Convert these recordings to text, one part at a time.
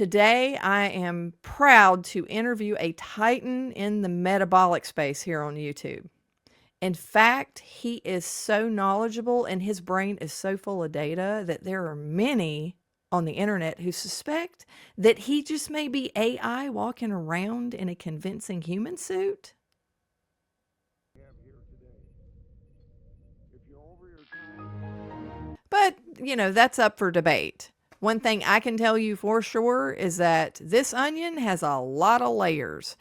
Today, I am proud to interview a titan in the metabolic space here on YouTube. In fact, he is so knowledgeable and his brain is so full of data that there are many on the internet who suspect that he just may be AI walking around in a convincing human suit. But, that's up for debate. One thing I can tell you for sure is that this onion has a lot of layers.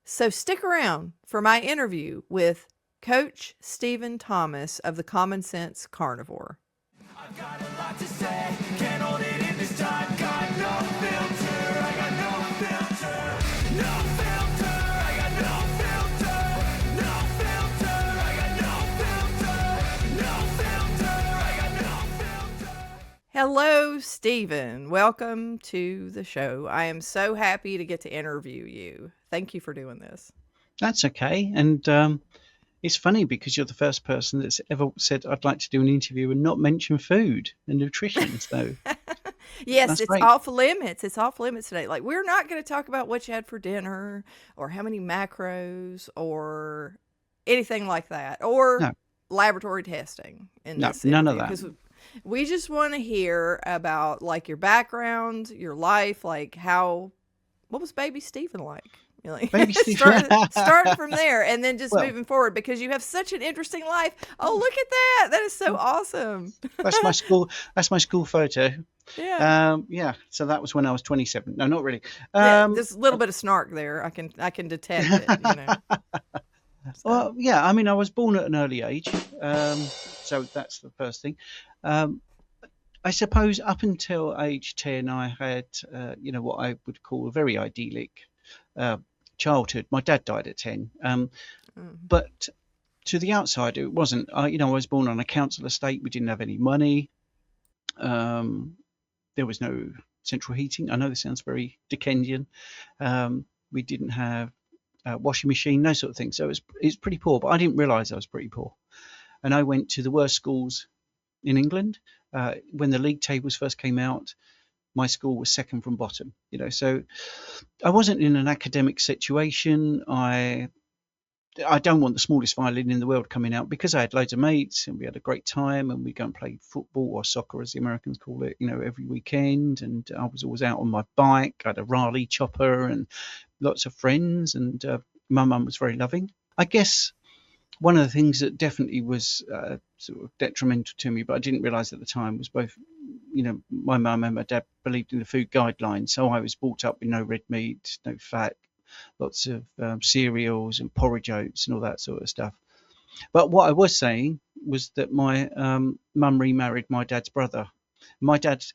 So stick around for my interview with Coach Stephen Thomas of the Common Sense Carnivore. I've got a lot to say, can't hold it in this time, got no filter, I got no filter, no filter, I got no filter, no filter, I got no filter, no filter, I got no filter. Hello, Stephen. Welcome to the show. I am so happy to get to interview you. Thank you for doing this. That's okay. And it's funny because you're the first person that's ever said, I'd like to do an interview and not mention food and nutrition. So yes, that's it's great. off limits. It's off limits today. Like, we're not going to talk about what you had for dinner or how many macros or anything like that or No. laboratory testing in No, this none of interview, that. because we just want to hear about like your background, your life, like what was baby Stephen like? Baby Stephen. Start from there and then just Well, moving forward, because you have such an interesting life. Oh, look at that. That is so awesome. that's my school. That's my school photo. Yeah. Yeah. So that was when I was 27. No, not really. Yeah, there's a little bit of snark there. I can detect it, So. Well, yeah. I mean, I was born at an early age. So that's the first thing. I suppose up until age 10, I had, what I would call a very idyllic childhood. My dad died at 10, but to the outside, it wasn't. I was born on a council estate. We didn't have any money. There was no central heating. I know this sounds very Dickensian. We didn't have a washing machine, those sort of things. So it's pretty poor, but I didn't realise I was pretty poor. And I went to the worst schools in England. When the league tables first came out, my school was second from bottom. So I wasn't in an academic situation. I don't want the smallest violin in the world coming out, because I had loads of mates and we had a great time and we'd go and play football, or soccer as the Americans call it, every weekend. And I was always out on my bike. I had a Raleigh chopper and lots of friends, and my mum was very loving. I guess one of the things that definitely was sort of detrimental to me, but I didn't realise at the time, was both, my mum and my dad believed in the food guidelines. So I was brought up with no red meat, no fat, lots of cereals and porridge oats and all that sort of stuff. But what I was saying was that my mum remarried my dad's brother. My dad's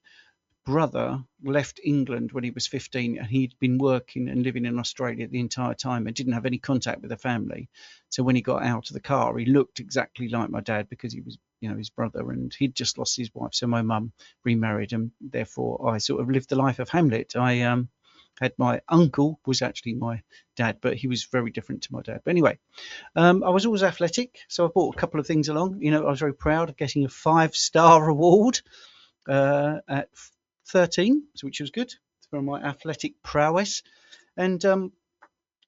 brother left England when he was 15, and he'd been working and living in Australia the entire time and didn't have any contact with the family. So when he got out of the car, he looked exactly like my dad because he was, his brother, and he'd just lost his wife. So my mum remarried, and therefore I sort of lived the life of Hamlet. I had my uncle was actually my dad, but he was very different to my dad. But anyway, I was always athletic, so I brought a couple of things along. I was very proud of getting a 5-star award at 13, which was good for my athletic prowess. And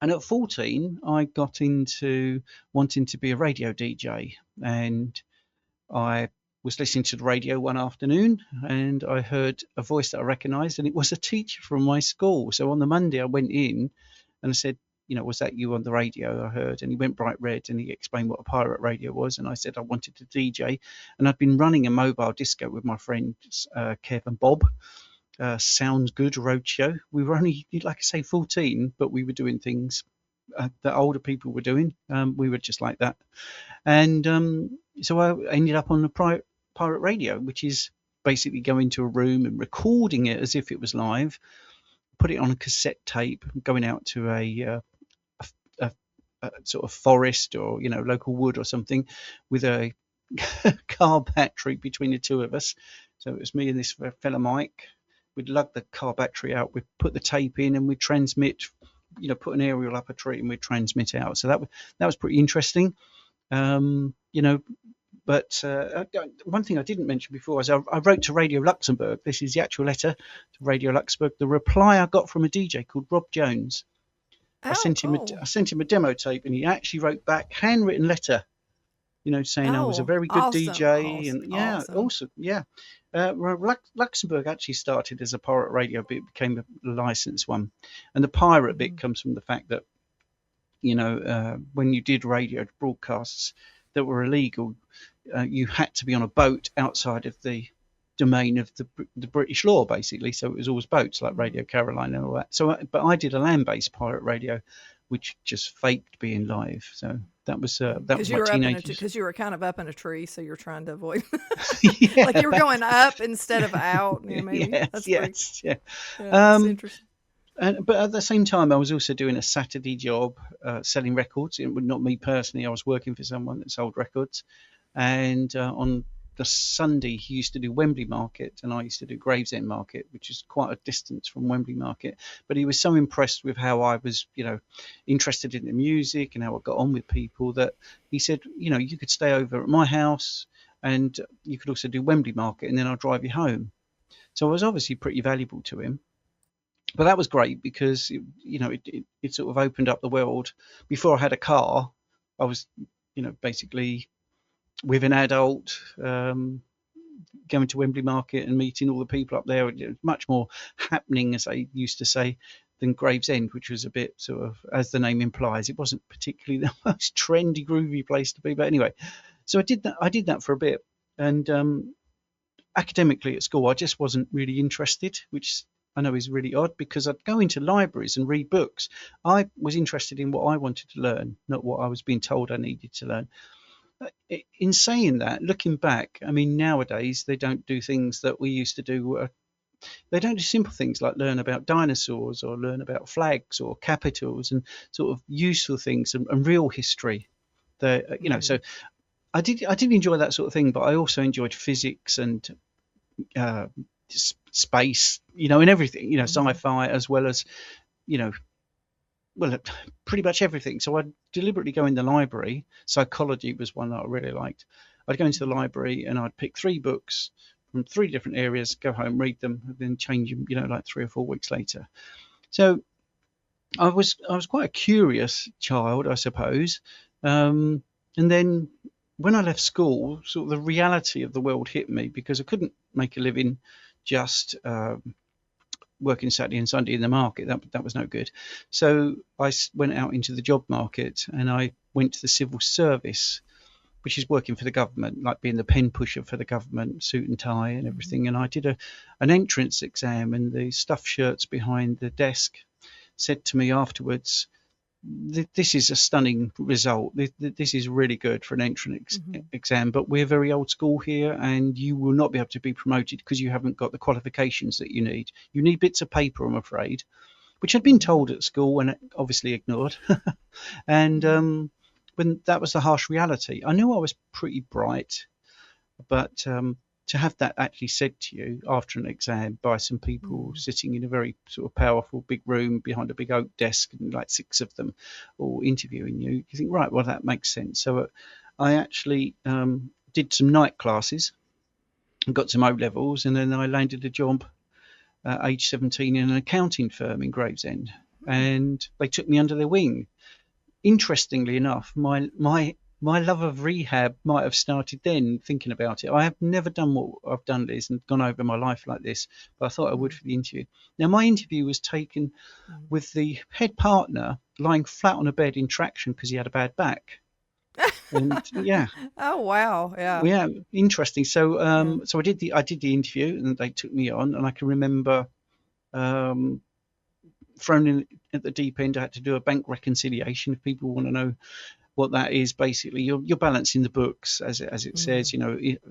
at 14, I got into wanting to be a radio DJ, and I was listening to the radio one afternoon, and I heard a voice that I recognised, and it was a teacher from my school. So on the Monday, I went in and I said, was that you on the radio I heard? And he went bright red, and he explained what a pirate radio was. And I said I wanted to DJ, and I'd been running a mobile disco with my friends Kev and Bob. Sounds Good Roadshow. We were only, like I say, 14, but we were doing things that older people were doing. We were just like that. And so I ended up on the pirate radio, which is basically going to a room and recording it as if it was live, put it on a cassette tape, going out to a sort of forest or local wood or something with a car battery between the two of us. So it was me and this fella Mike. We'd lug the car battery out, we'd put the tape in, and we'd transmit, put an aerial up a tree and we'd transmit out. So that was pretty interesting. But one thing I didn't mention before is I wrote to Radio Luxembourg. This is the actual letter to Radio Luxembourg. The reply I got from a DJ called Rob Jones. I sent him a demo tape, and he actually wrote back, handwritten letter, saying I was a very good DJ, and awesome. Yeah. Luxembourg actually started as a pirate radio, but it became a licensed one. And the pirate bit comes from the fact that, when you did radio broadcasts that were illegal, you had to be on a boat outside of the domain of the British law, basically. So it was always boats like Radio Carolina and all that. So, but I did a land-based pirate radio, which just faked being live. So that was my teenagers. Because you were kind of up in a tree, so you're trying to avoid, like you were going up instead of out. Maybe. Yes. That's interesting. But at the same time, I was also doing a Saturday job selling records. It was not me personally. I was working for someone that sold records. And on the Sunday, he used to do Wembley Market, and I used to do Gravesend Market, which is quite a distance from Wembley Market. But he was so impressed with how I was, interested in the music and how I got on with people, that he said, you could stay over at my house and you could also do Wembley Market, and then I'll drive you home. So I was obviously pretty valuable to him. But that was great because, it sort of opened up the world. Before I had a car, I was, basically with an adult, going to Wembley Market and meeting all the people up there. It was much more happening, as they used to say, than Gravesend, which was a bit sort of, as the name implies, it wasn't particularly the most trendy, groovy place to be. But anyway, so I did that for a bit. And academically at school, I just wasn't really interested, which I know is really odd, because I'd go into libraries and read books. I was interested in what I wanted to learn, not what I was being told I needed to learn. In saying that, looking back, I mean, nowadays they don't do things that we used to do. They don't do simple things like learn about dinosaurs or learn about flags or capitals and sort of useful things and real history. So I did enjoy that sort of thing, but I also enjoyed physics and space, and everything, sci-fi, as well as, pretty much everything. So I'd deliberately go in the library. Psychology was one that I really liked. I'd go into the library and I'd pick 3 books from 3 different areas, go home, read them, and then change them, like 3 or 4 weeks later. So I was quite a curious child, I suppose. And then when I left school, sort of the reality of the world hit me, because I couldn't make a living just working Saturday and Sunday in the market. That was no good. So I went out into the job market, and I went to the civil service, which is working for the government, like being the pen pusher for the government, suit and tie and everything. And I did an entrance exam, and the stuffed shirts behind the desk said to me afterwards, this is a stunning result. This is really good for an entrance exam, but we're very old school here, and you will not be able to be promoted because you haven't got the qualifications that you need. You need bits of paper, I'm afraid, which I'd been told at school and obviously ignored. And when that was the harsh reality, I knew I was pretty bright, but to have that actually said to you after an exam by some people sitting in a very sort of powerful big room behind a big oak desk, and like 6 of them all interviewing you, you think, right, well, that makes sense. So I actually did some night classes and got some O-levels, and then I landed a job at age 17 in an accounting firm in Gravesend, and they took me under their wing. Interestingly enough, my love of rehab might have started then, thinking about it. I have never done what I've done, Liz, and gone over my life like this, but I thought I would for the interview. Now, my interview was taken with the head partner lying flat on a bed in traction because he had a bad back. And yeah. Oh, wow. Yeah. Yeah, interesting. So so I did the interview, and they took me on, and I can remember thrown in at the deep end. I had to do a bank reconciliation. If people want to know what that is, basically you're balancing the books as it says,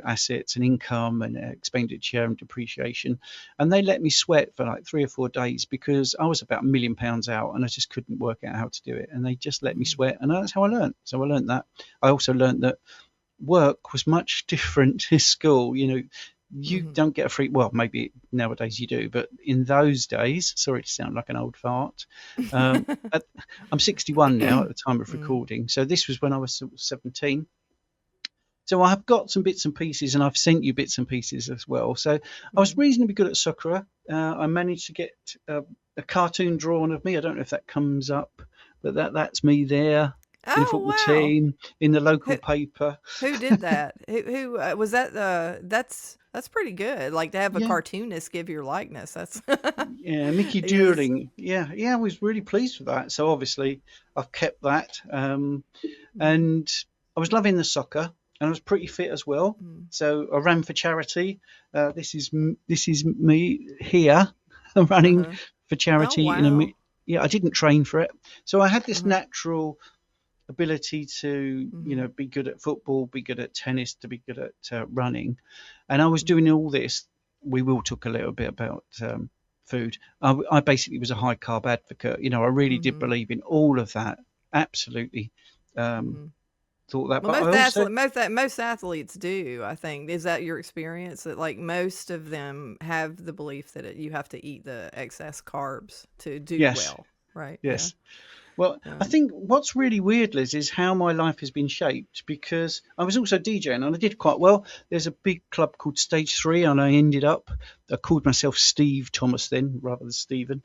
assets and income and expenditure and depreciation. And they let me sweat for like 3 or 4 days because I was about £1 million out and I just couldn't work out how to do it, and they just let me sweat, and that's how I learned. So I learned that. I also learned that work was much different to school. You don't get a free, well, maybe nowadays you do, but in those days, sorry to sound like an old fart, I'm 61 now at the time of recording, so this was when I was 17. So I have got some bits and pieces, and I've sent you bits and pieces as well. So I was reasonably good at soccer. I managed to get a cartoon drawn of me. I don't know if that comes up, but that's me there. In the football team, in the local paper. Who did that? Who was that? That's pretty good. Like to have a cartoonist give your likeness. That's yeah, Mickey Durling. Yeah, I was really pleased with that. So obviously I've kept that, and I was loving the soccer, and I was pretty fit as well. So I ran for charity. This is me here running for charity. Oh, wow. I didn't train for it, so I had this natural ability to be good at football, be good at tennis, to be good at running. And I was doing all this. We will talk a little bit about food. I basically was a high carb advocate. I really did believe in all of that. Absolutely thought that. Well, but most athletes do, I think. Is that your experience, that like most of them have the belief that you have to eat the excess carbs to do well, right? Yes. Yeah. Well, I think what's really weird, Liz, is how my life has been shaped, because I was also DJing and I did quite well. There's a big club called Stage 3, and I called myself Steve Thomas then rather than Stephen,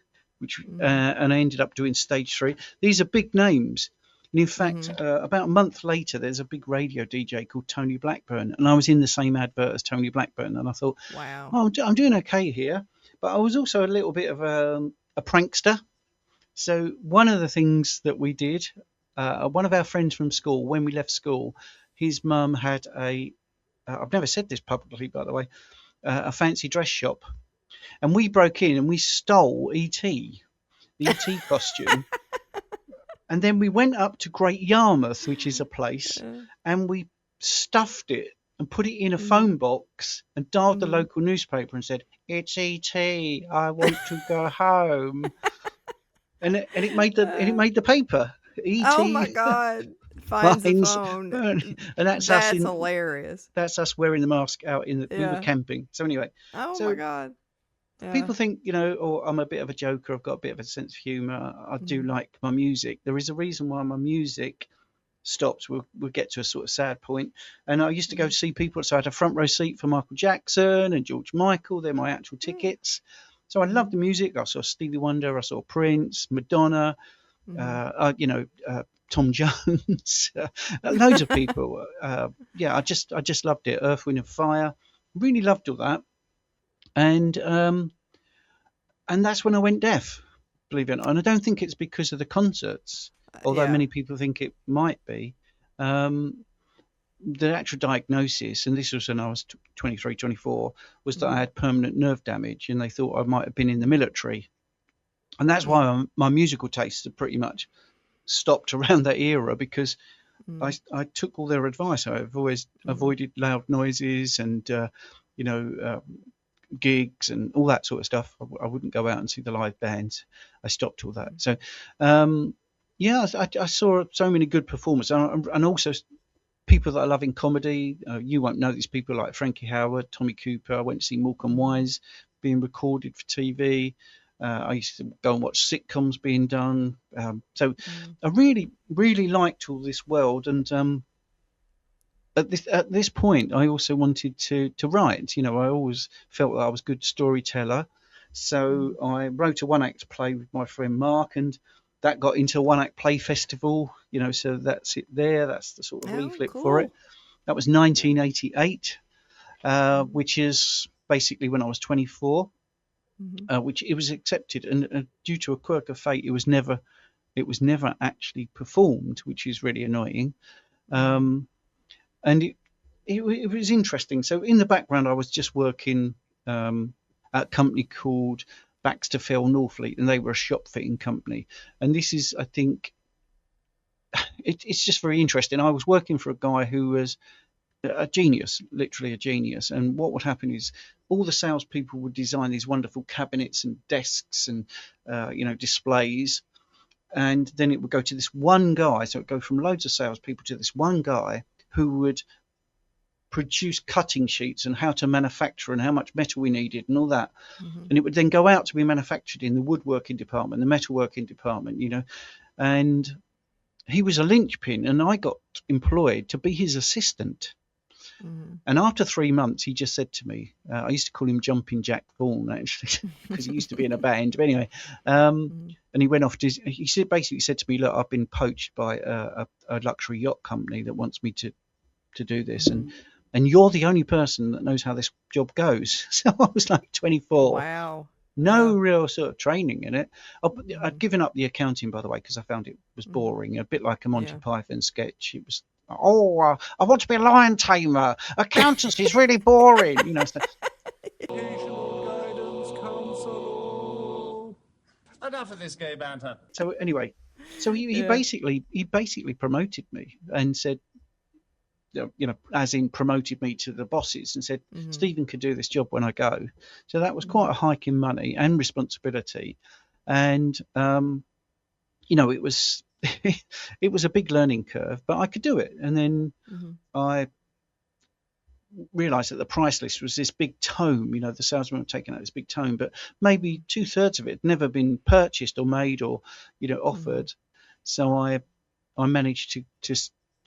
and I ended up doing Stage 3. These are big names. And in fact, about a month later, there's a big radio DJ called Tony Blackburn, and I was in the same advert as Tony Blackburn. And I thought, wow, I'm doing okay here. But I was also a little bit of a prankster. So one of the things that we did, one of our friends from school, when we left school, his mum had I've never said this publicly, by the way, a fancy dress shop. And we broke in and we stole E.T., the E.T. costume. And then we went up to Great Yarmouth, which is a place, and we stuffed it and put it in a phone box and dialed the local newspaper and said, "It's E.T., I want to go home." And it made the paper. E.T. Oh my God! Finds the phone, and that's hilarious. That's us wearing the mask out we were camping. So anyway, my God! Yeah. People think I'm a bit of a joker. I've got a bit of a sense of humour. I do like my music. There is a reason why my music stops. We'll get to a sort of sad point. And I used to go see people. So I had a front row seat for Michael Jackson and George Michael. They're my actual tickets. So I love the music. I saw Stevie Wonder. I saw Prince, Madonna, Tom Jones, loads of people. I just loved it. Earth, Wind and Fire. Really loved all that. And and that's when I went deaf, believe it or not. And I don't think it's because of the concerts, although Yeah. many people think it might be. The actual diagnosis, and this was when I was 23, 24, was that I had permanent nerve damage, and they thought I might have been in the military. And that's why my musical tastes are pretty much stopped around that era, because I took all their advice. I've always avoided loud noises and, gigs and all that sort of stuff. I wouldn't go out and see the live bands. I stopped all that. So, I saw so many good performers, and also people that I love in comedy. You won't know these people like Frankie Howard, Tommy Cooper. I went to see Morecambe Wise being recorded for TV. I used to go and watch sitcoms being done. So I really, really liked all this world. And at this point, I also wanted to write. I always felt that I was a good storyteller. So I wrote a one-act play with my friend Mark, and that got into a one-act play festival. So that's it there. That's the sort of leaflet for it. That was 1988, which is basically when I was 24. Which it was accepted, and due to a quirk of fate, it was never actually performed, which is really annoying. And it was interesting. So in the background, I was just working at a company called Baxter Fell Northfleet, and they were a shop fitting company. And this is, I think, it's just very interesting. I was working for a guy who was a genius, literally a genius. And what would happen is all the salespeople would design these wonderful cabinets and desks and displays, and then it would go to this one guy. So it would go from loads of salespeople to this one guy who would produce cutting sheets and how to manufacture and how much metal we needed and all that. And it would then go out to be manufactured in the woodworking department, the metalworking department, and he was a linchpin, and I got employed to be his assistant. And after 3 months, he just said to me, I used to call him Jumping Jack Bourne, actually, because he used to be in a band. But anyway, and he went off he basically said to me, look, I've been poached by a luxury yacht company that wants me to do this. And you're the only person that knows how this job goes. So I was like 24. Wow. No real sort of training in it. I'd given up the accounting, by the way, because I found it was boring, a bit like a Monty Python sketch. It was, I want to be a lion tamer. Accountancy is really boring. So. Enough of this gay banter. So anyway, he basically promoted me and said, as in promoted me to the bosses and said, Stephen could do this job when I go. So that was quite a hike in money and responsibility. And, it was, it was a big learning curve, but I could do it. And then I realized that the price list was this big tome, the salesman were taking out this big tome, but maybe 2/3 of it had never been purchased or made or, offered. So I managed to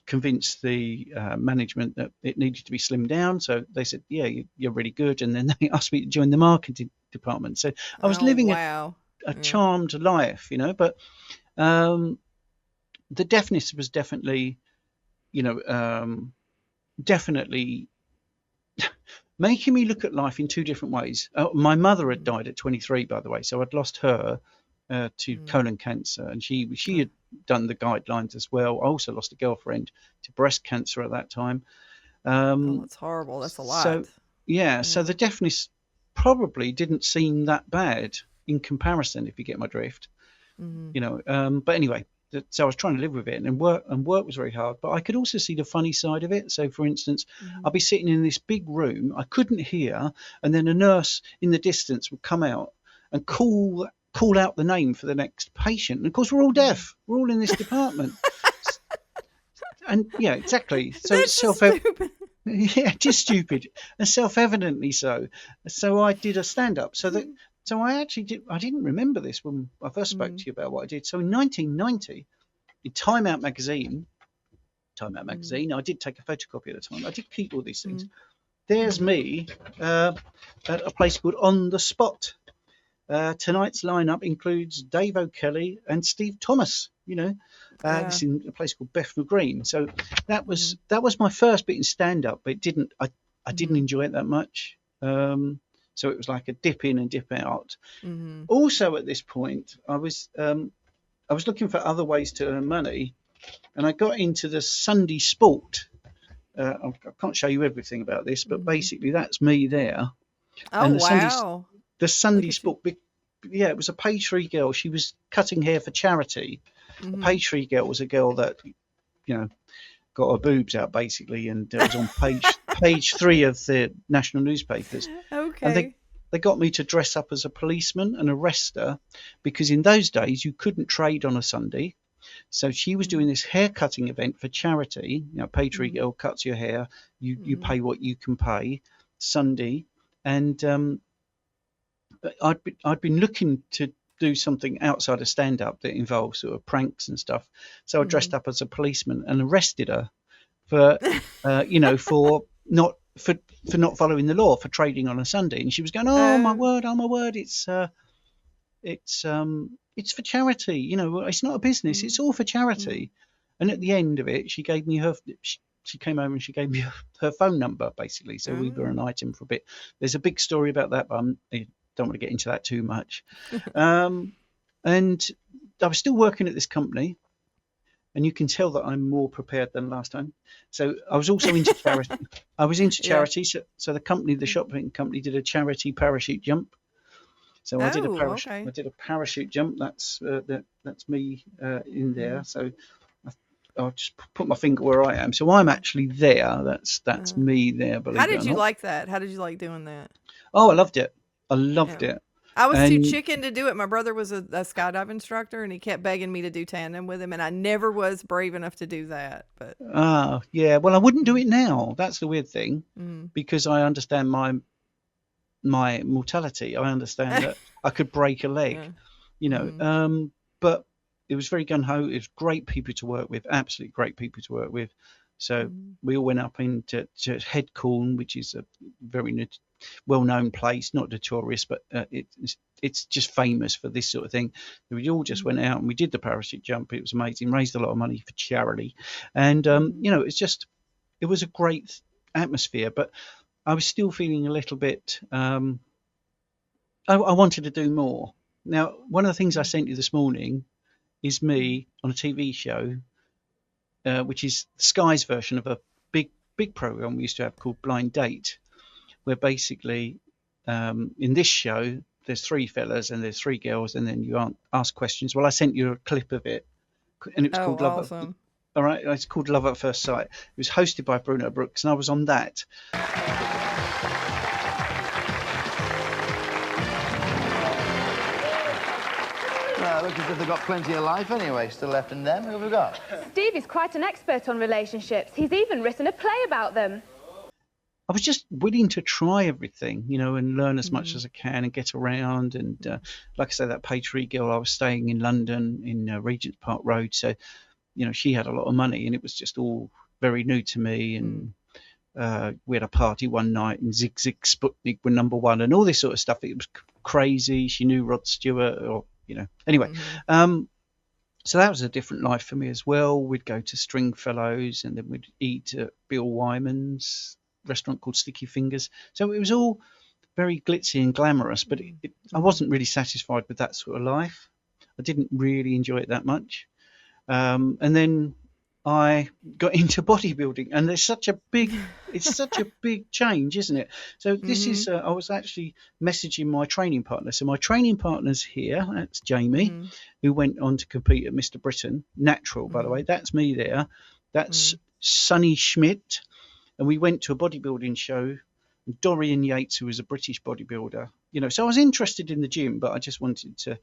convince the management that it needed to be slimmed down. So they said, yeah, you're really good. And then they asked me to join the marketing department. So I was living a charmed life, but the deafness was definitely making me look at life in two different ways. My mother had died at 23, by the way, so I'd lost her to colon cancer, and she had done the guidelines as well. I also lost a girlfriend to breast cancer at that time. That's horrible. That's a lot. So so the deafness probably didn't seem that bad in comparison, if you get my drift. But anyway, so I was trying to live with it, and work was very hard, but I could also see the funny side of it. So for instance, I'd be sitting in this big room, I couldn't hear, and then a nurse in the distance would come out and call out the name for the next patient. And of course, we're all deaf. We're all in this department. And yeah, exactly. So that's stupid. Yeah, just stupid, and self-evidently so. So I did a stand-up. So I actually did. I didn't remember this when I first spoke to you about what I did. So in 1990, in Time Out magazine, I did take a photocopy at the time. I did keep all these things. There's me at a place called On the Spot. Tonight's lineup includes Dave O'Kelly and Steve Thomas. This is in a place called Bethnal Green. So that was my first bit in stand-up, but I didn't enjoy it that much. So it was like a dip in and dip out. Mm-hmm. Also at this point, I was looking for other ways to earn money, and I got into the Sunday sport. I can't show you everything about this, but basically that's me there. Oh, And wow. the Sunday Look at sport, yeah, it was a page 3 girl. She was cutting hair for charity. A page 3 girl was a girl that, got her boobs out basically, and it was on page 3 of the national newspapers. Okay. And they got me to dress up as a policeman and arrest her, because in those days you couldn't trade on a Sunday. So she was doing this hair cutting event for charity. Page 3 girl cuts your hair. You pay what you can pay. Sunday, and I'd been looking to do something outside of stand up that involves sort of pranks and stuff. So I dressed up as a policeman and arrested her for for not following the law, for trading on a Sunday. And she was going, oh my word, it's for charity. It's not a business. It's all for charity. And at the end of it, she gave me she came over and she gave me her phone number, basically. So we were an item for a bit. There's a big story about that, but I don't want to get into that too much. And I was still working at this company, and you can tell that I'm more prepared than last time. So I was also into charity. I was into charity. So the shopping company did a charity parachute jump. So I did a parachute jump. That's me in there. So I'll just put my finger where I am. So I'm actually there. That's me there. How did you like that? How did you like doing that? Oh, I loved it. I loved it. I was too chicken to do it. My brother was a skydive instructor, and he kept begging me to do tandem with him, and I never was brave enough to do that. But yeah. Well, I wouldn't do it now. That's the weird thing, because I understand my mortality. I understand that I could break a leg, but it was very gun-ho. It was great people to work with, absolutely great people to work with. So we all went up into Headcorn, which is a very well-known place, not to tourists, but it's just famous for this sort of thing. We all just went out and we did the parachute jump. It was amazing, raised a lot of money for charity, and it was a great atmosphere. But I was still feeling a little bit. I wanted to do more. Now, one of the things I sent you this morning is me on a TV show, which is Sky's version of a big program we used to have called Blind Date, where basically in this show there's 3 fellas and there's 3 girls, and then you ask questions. Well, I sent you a clip of it, and it was called Awesome. All right, it's called Love at First Sight. It was hosted by Bruno Brooks, and I was on that. Looks as if they've got plenty of life anyway still left in them. Who have we got? Steve is quite an expert on relationships. He's even written a play about them. I was just willing to try everything, and learn as much as I can and get around. And like I say, that page 3 girl, I was staying in London in Regent's Park Road. So, she had a lot of money, and it was just all very new to me. And we had a party one night, and Zig Zig Sputnik were #1 and all this sort of stuff. It was crazy. She knew Rod Stewart, Anyway, so that was a different life for me as well. We'd go to Stringfellows, and then we'd eat at Bill Wyman's restaurant called Sticky Fingers. So it was all very glitzy and glamorous, but I wasn't really satisfied with that sort of life. I didn't really enjoy it that much. And then I got into bodybuilding, and it's such a big change, isn't it? So this is, I was actually messaging my training partner. So my training partner's here. That's Jamie, who went on to compete at Mr. Britain. Natural, by the way. That's me there. That's Sonny Schmidt. And we went to a bodybuilding show. Dorian Yates, who was a British bodybuilder, so I was interested in the gym, but I just wanted to,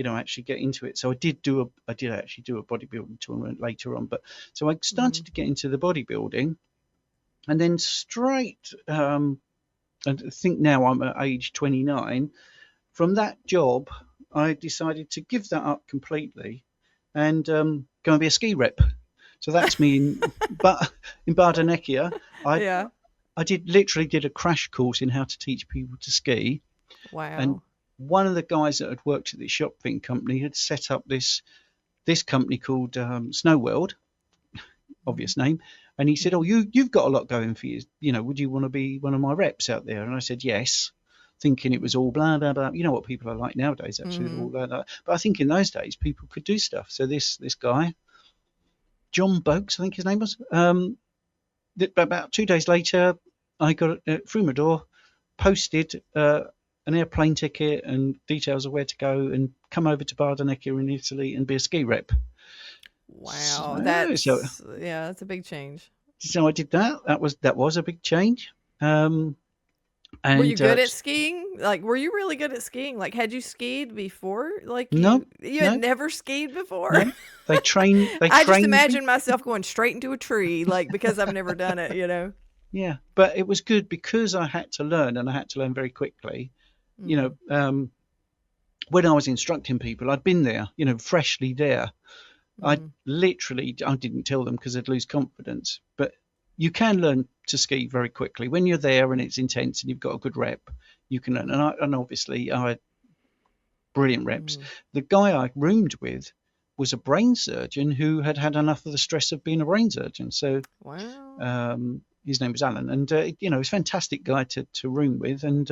actually get into it. So I did actually do a bodybuilding tournament later on. But so I started to get into the bodybuilding, and then straight, I think now I'm at age 29. From that job, I decided to give that up completely and go and be a ski rep. So that's me in Bardonecchia. I literally did a crash course in how to teach people to ski. Wow. And one of the guys that had worked at the shopping company had set up this company called Snow World, obvious name. And he said, "Oh, you've got a lot going for you. Would you want to be one of my reps out there?" And I said, "Yes." thinking it was all blah blah blah. You know what people are like nowadays, actually. All blah, blah. But I think in those days people could do stuff. So this guy, John Boakes, I think his name was. About 2 days later, I got through my door, posted an airplane ticket and details of where to go, and come over to Bardonecchia in Italy and be a ski rep. Wow, So that's a big change. So I did that. That was a big change. And were you good at skiing? Like, were you really good at skiing? Like, had you skied before? Like, No, you had never skied before? No. They train. I just imagine myself going straight into a tree, like, because I've never done it, you know? Yeah, but it was good because I had to learn, and I had to learn very quickly. You know, when I was instructing people, I'd been there, you know, freshly there. I didn't tell them because I'd lose confidence, but you can learn to ski very quickly. When you're there and it's intense and you've got a good rep, you can learn. And obviously I had brilliant reps. The guy I roomed with was a brain surgeon who had had enough of the stress of being a brain surgeon. So his name was Alan, and you know, he's a fantastic guy to room with. And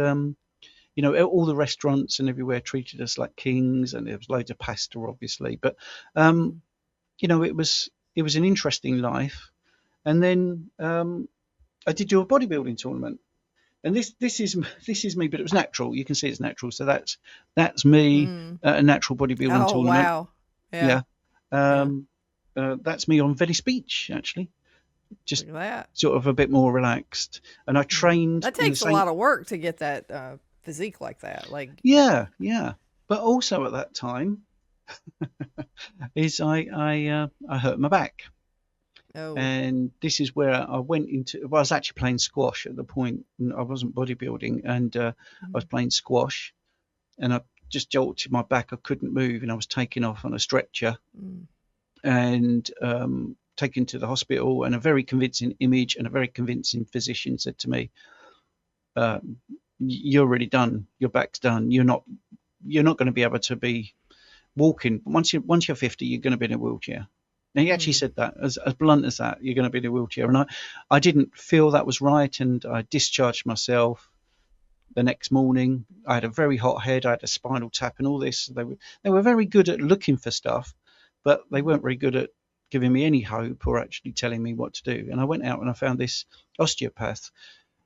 you know, all the restaurants and everywhere treated us like kings, and there was loads of pasta, obviously. But you know, it was an interesting life. And then I did do a bodybuilding tournament, and this is me, but it was natural. You can see it's natural. So that's me at a natural bodybuilding tournament. Wow. Yeah. That's me on Venice Beach, actually. Just sort of a bit more relaxed. And I trained. That takes a lot of work to get that physique like that. Like, yeah. But also at that time, is I hurt my back. Oh. And this is where I went into. Well, I was actually playing squash at the point. I wasn't bodybuilding, and I was playing squash, and I just jolted my back. I couldn't move, and I was taken off on a stretcher, and taken to the hospital. And a very convincing image and a very convincing physician said to me, "You're already done. Your back's done. You're not going to be able to be walking. Once you're 50, you're going to be in a wheelchair." Now, he actually said that as blunt as that. You're going to be in a wheelchair, and I didn't feel that was right, and I discharged myself. The next morning, I had a very hot head. I had a spinal tap, and all this. They were very good at looking for stuff, but they weren't very good at giving me any hope or actually telling me what to do. And I went out and I found this osteopath.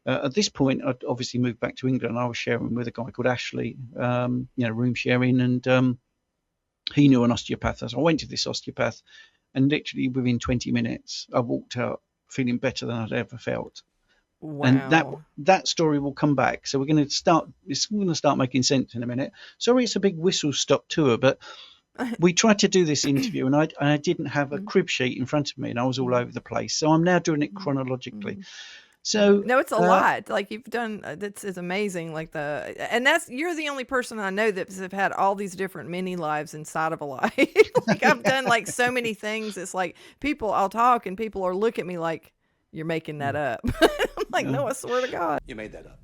At this point, I'd obviously moved back to England. I was sharing with a guy called Ashley, you know, room sharing, and he knew an osteopath. So I went to this osteopath. And literally within 20 minutes, I walked out feeling better than I'd ever felt. Wow. And that story will come back. So we're going to start. It's going to start making sense in a minute. Sorry, it's a big whistle-stop tour, but we tried to do this interview, and I didn't have a crib sheet in front of me, and I was all over the place. So I'm now doing it chronologically. So no, it's a lot. Like, you've done, this is amazing. Like, you're the only person I know that's have had all these different mini lives inside of a life. Like, I've done like so many things. It's like I'll talk and people are look at me like, you're making that up. I'm like, no, I swear to God. You made that up.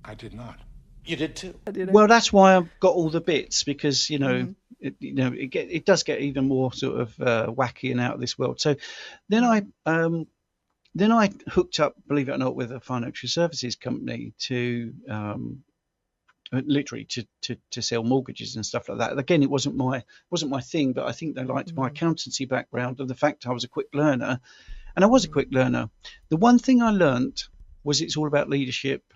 I did not. You did too. I did. Well, that's why I've got all the bits, because, you know, it does get even more sort of wacky and out of this world. So then I hooked up, believe it or not, with a financial services company to literally to sell mortgages and stuff like that. Again, it wasn't my thing, but I think they liked my accountancy background and the fact I was a quick learner, and I was a quick learner. The one thing I learned was it's all about leadership,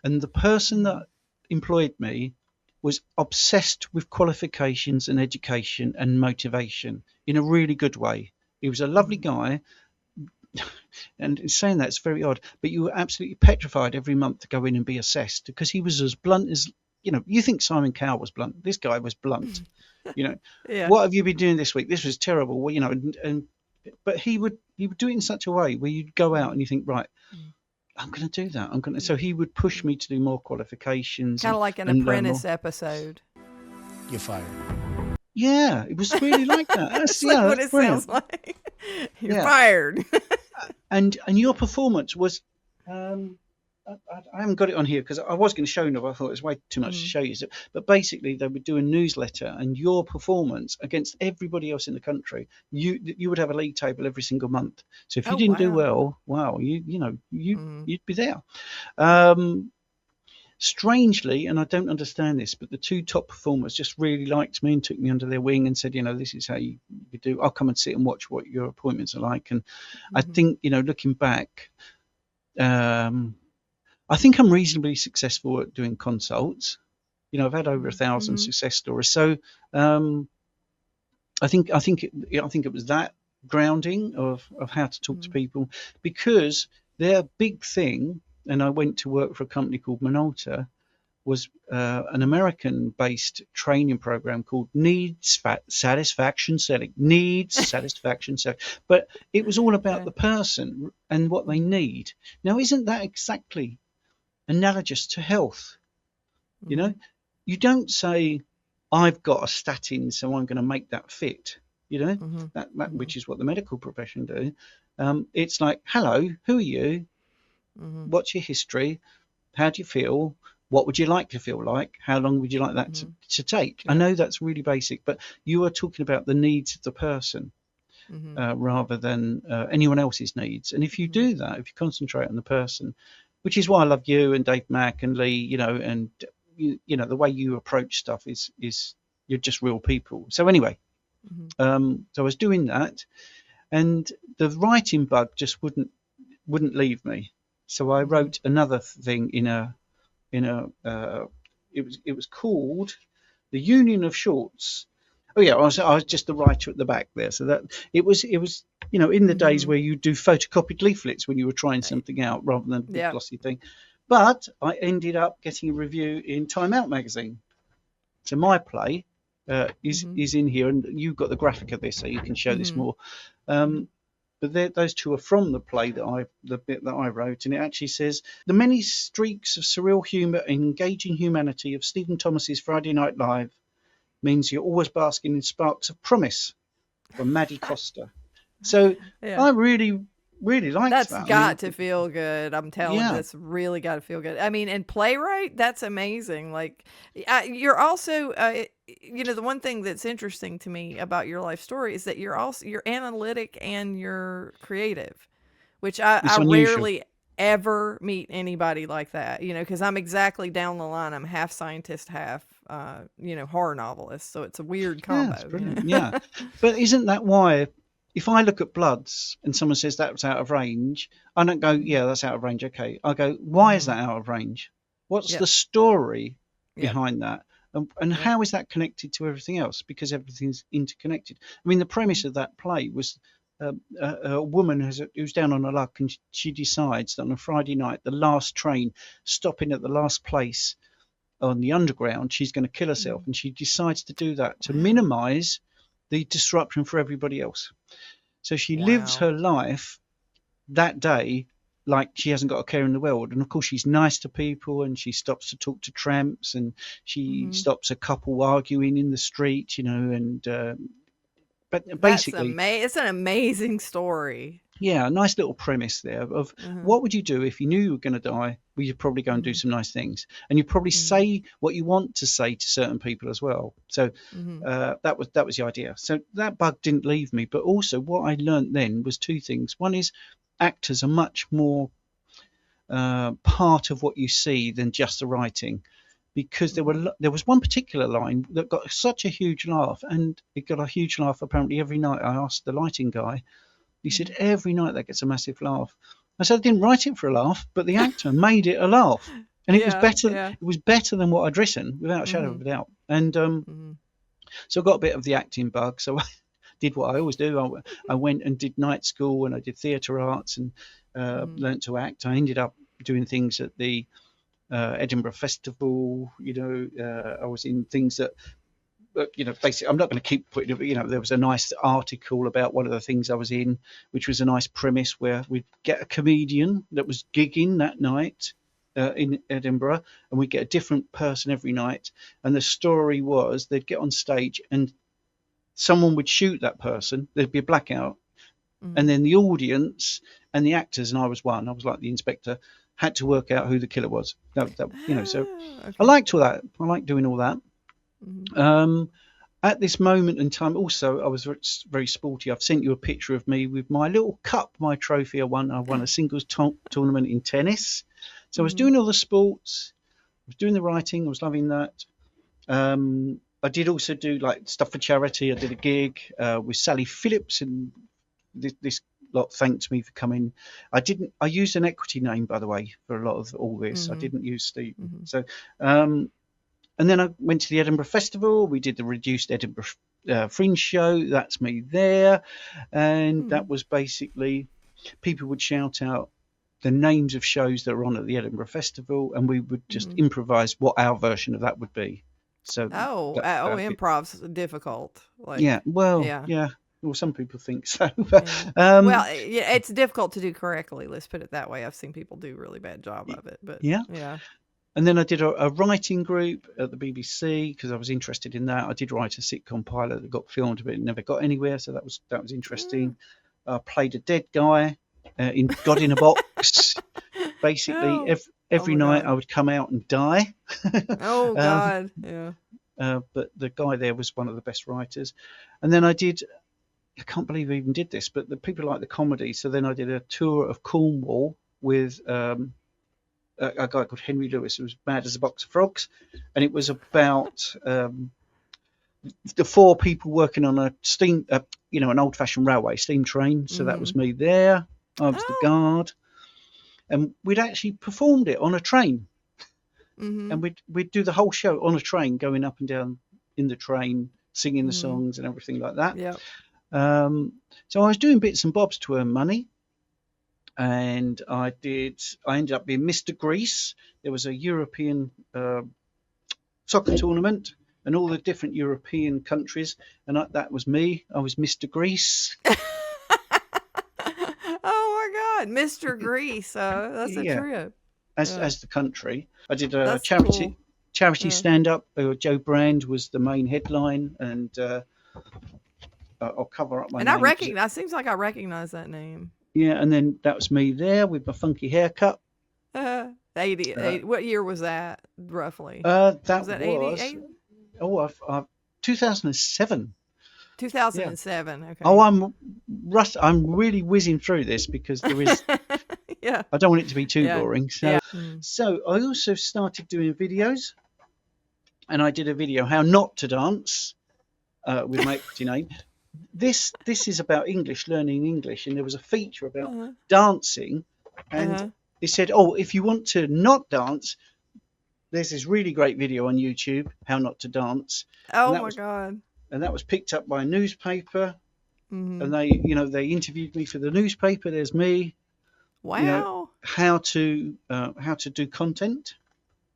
and the person that employed me was obsessed with qualifications and education and motivation in a really good way. He was a lovely guy. And in saying that, it's very odd, but you were absolutely petrified every month to go in and be assessed, because he was as blunt as, you know, you think Simon Cowell was blunt. This guy was blunt. You know, What have you been doing this week? This was terrible. Well, you know, but he would do it in such a way where you'd go out and you think, right, I'm going to do that. So he would push me to do more qualifications. Kind of like an Apprentice episode. You're fired. Yeah, it was really like that. That's like what it sounds like. You're fired. And your performance was, I haven't got it on here because I was going to show you, but I thought it was way too much to show you. But basically, they would do a newsletter, and your performance against everybody else in the country, you would have a league table every single month. So if you didn't do well, wow, you'd be there. strangely, and I don't understand this, but the two top performers just really liked me and took me under their wing and said, this is how you do. I'll come and sit and watch what your appointments are like. And I think, looking back, I think I'm reasonably successful at doing consults. I've had over 1,000 success stories. So I think it was that grounding of how to talk to people, because their big thing, and I went to work for a company called Minolta, was an American-based training program called Needs Satisfaction Selling. But it was all about the person and what they need. Now, isn't that exactly analogous to health? You don't say, I've got a statin, so I'm going to make that fit. That which is what the medical profession do. It's like, hello, who are you? What's your history? How do you feel? What would you like to feel like? How long would you like that to take? I know that's really basic, but you are talking about the needs of the person rather than anyone else's needs. And if you do that, if you concentrate on the person, which is why I love you and Dave Mack and Lee, and the way you approach stuff is you're just real people. So anyway, so I was doing that, and the writing bug just wouldn't leave me. So I wrote another thing it was called The Union of Shorts. Oh yeah, I was just the writer at the back there. So that it was in the days where you do photocopied leaflets when you were trying something out rather than the glossy thing. But I ended up getting a review in Time Out magazine. So my play is in here, and you've got the graphic of this, so you can show this more. But those two are from the play the bit that I wrote, and it actually says, the many streaks of surreal humour and engaging humanity of Stephen Thomas's Friday Night Live means you're always basking in sparks of promise, from Maddie Costa. So I really liked that. That's got to feel good. I'm telling you, that's really got to feel good. I mean, and playwright, that's amazing. Like, you're also, the one thing that's interesting to me about your life story is that you're analytic and you're creative, which I rarely ever meet anybody like that, because I'm exactly down the line. I'm half scientist, half, horror novelist. So it's a weird combo. That's brilliant. Yeah. But isn't that why, if I look at bloods and someone says that was out of range, I don't go, yeah, that's out of range. Okay. I go, why is that out of range? What's the story behind that? And how is that connected to everything else? Because everything's interconnected. I mean, the premise of that play was a woman who's down on her luck, and she decides that on a Friday night, the last train stopping at the last place on the underground, she's going to kill herself. And she decides to do that to minimize the disruption for everybody else. So she lives her life that day like she hasn't got a care in the world. And of course she's nice to people, and she stops to talk to tramps, and she stops a couple arguing in the street, but basically it's an amazing story. Yeah, a nice little premise there of what would you do if you knew you were going to die? Well, you'd probably go and do some nice things, and you'd probably say what you want to say to certain people as well. So that was the idea. So that bug didn't leave me, but also what I learned then was two things. One is actors are much more part of what you see than just the writing, because there was one particular line that got such a huge laugh, and it got a huge laugh apparently every night. I asked the lighting guy. He said, every night that gets a massive laugh. I said, I didn't write it for a laugh, but the actor made it a laugh. And it was better. Yeah. It was better than what I'd written, without a shadow of a doubt. And so I got a bit of the acting bug. So I did what I always do. I went and did night school, and I did theatre arts, and learnt to act. I ended up doing things at the Edinburgh Festival. I was in things that, basically, I'm not going to keep putting it, but, there was a nice article about one of the things I was in, which was a nice premise where we'd get a comedian that was gigging that night in Edinburgh, and we'd get a different person every night. And the story was they'd get on stage and someone would shoot that person. There'd be a blackout. And then the audience and the actors, and I was one, I was like the inspector, had to work out who the killer was. So okay. I liked all that. I liked doing all that. At this moment in time, also, I was very sporty. I've sent you a picture of me with my little cup, my trophy I won. I won a singles tournament in tennis. So I was doing all the sports, was doing the writing. I was loving that. I did also do like stuff for charity. I did a gig with Sally Phillips, and this lot thanked me for coming. I used an equity name, by the way, for a lot of all this. I didn't use Steve. So, and then I went to the Edinburgh Festival. We did the reduced Edinburgh Fringe show. That's me there. And that was basically, people would shout out the names of shows that were on at the Edinburgh Festival, and we would just improvise what our version of that would be. So improv's difficult. Like, yeah. Well, yeah. yeah. Well, some people think so. Well, it's difficult to do correctly. Let's put it that way. I've seen people do a really bad job of it, but yeah. And then I did a writing group at the BBC because I was interested in that. I did write a sitcom pilot that got filmed, but it never got anywhere. So that was interesting. I played a dead guy in God in a Box. Basically, every night I would come out and die. Oh God, yeah. But the guy there was one of the best writers. And then I can't believe I even did this, but the people like the comedy. So then I did a tour of Cornwall with a guy called Henry Lewis, who was mad as a box of frogs, and it was about the 4 people working on a steam, an old-fashioned railway steam train. So that was me there. I was the guard, and we'd actually performed it on a train, and we'd do the whole show on a train, going up and down in the train, singing the songs and everything like that. Yeah. So I was doing bits and bobs to earn money. And I ended up being Mr. Greece. There was a European soccer tournament, and all the different European countries, and that was me. I was Mr. Greece. Oh my God, Mr. Greece. That's a trip. As the country. I did a charity stand-up. Joe Brand was the main headline, and I'll cover up my name. And seems like I recognize that name. Yeah, and then that was me there with my funky haircut. 88. What year was that, roughly? Was 88? 2007. 2007. Yeah. Okay. Oh, I'm really whizzing through this because there is. Yeah. I don't want it to be too boring. So, yeah. So I also started doing videos, and I did a video how not to dance with my equity name. This is about learning English, and there was a feature about dancing, and it said, if you want to not dance, there's this really great video on YouTube, how not to dance. Oh my God. And that was picked up by a newspaper, and they interviewed me for the newspaper. There's me. Wow. How to do content.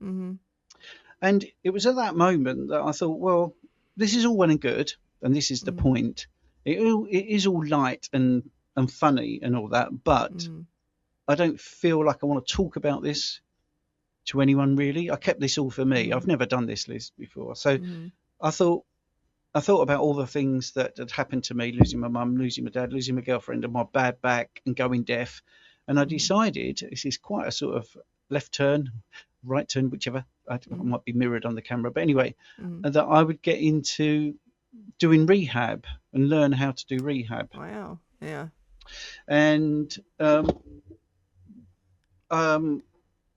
And it was at that moment that I thought, well, this is all well and good, and this is the point. It is all light and funny and all that, but I don't feel like I want to talk about this to anyone really. I kept this all for me. I've never done this list before, so I thought about all the things that had happened to me: losing my mum, losing my dad, losing my girlfriend, and my bad back, and going deaf. And I decided, this is quite a sort of left turn, right turn, whichever. I might be mirrored on the camera, but anyway, that I would get into doing rehab and learn how to do rehab. Wow. Yeah. And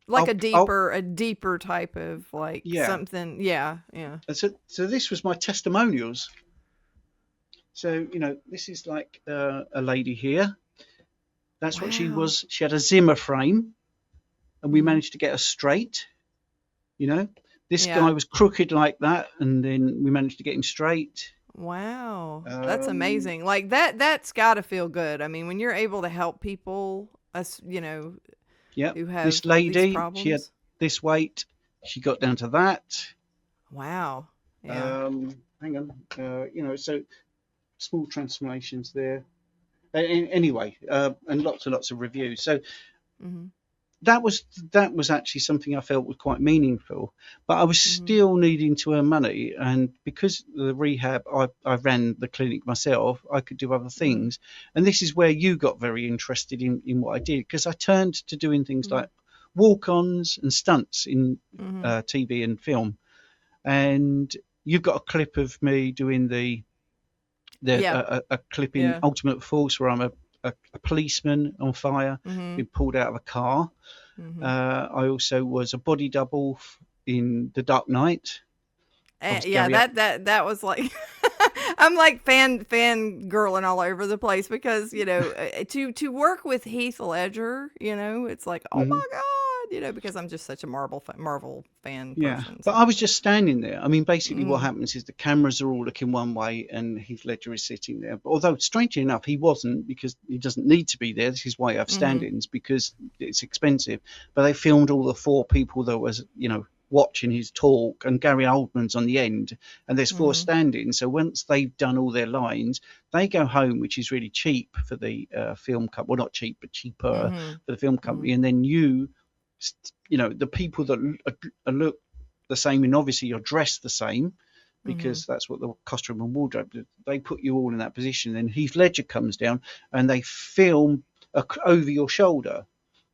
like a deeper type of something. Yeah. Yeah. And so this was my testimonials. So, this is like a lady here. That's what she was. She had a Zimmer frame, and we managed to get her straight. This guy was crooked like that, and then we managed to get him straight. Wow. That's amazing. Like that's got to feel good. I mean, when you're able to help people, who have this lady, these problems. she had this weight. She got down to that. Wow. Yeah. Hang on. So small transformations there. Anyway, and lots of reviews. So that was actually something I felt was quite meaningful. But I was still needing to earn money, and because of the rehab, I ran the clinic myself. I could do other things, and this is where you got very interested in what I did, because I turned to doing things like walk-ons and stunts in TV and film. And you've got a clip of me doing a clip in Ultimate Force where I'm a policeman on fire, being pulled out of a car. I also was a body double in The Dark Knight. Yeah, that was like I'm like fan girling all over the place because to work with Heath Ledger, it's like oh my god, because I'm just such a Marvel fan person. But I was just standing there. I mean, basically what happens is the cameras are all looking one way and Heath Ledger is sitting there. Although strangely enough, he wasn't, because he doesn't need to be there. This is why you have stand-ins, because it's expensive. But they filmed all the 4 people that was, watching his talk, and Gary Oldman's on the end, and there's 4 stand-ins. So once they've done all their lines, they go home, which is really cheap for the film company. Well, not cheap, but cheaper for the film company. And then the people that look the same, and obviously you're dressed the same because that's what the costume and wardrobe, they put you all in that position. Then Heath Ledger comes down and they film over your shoulder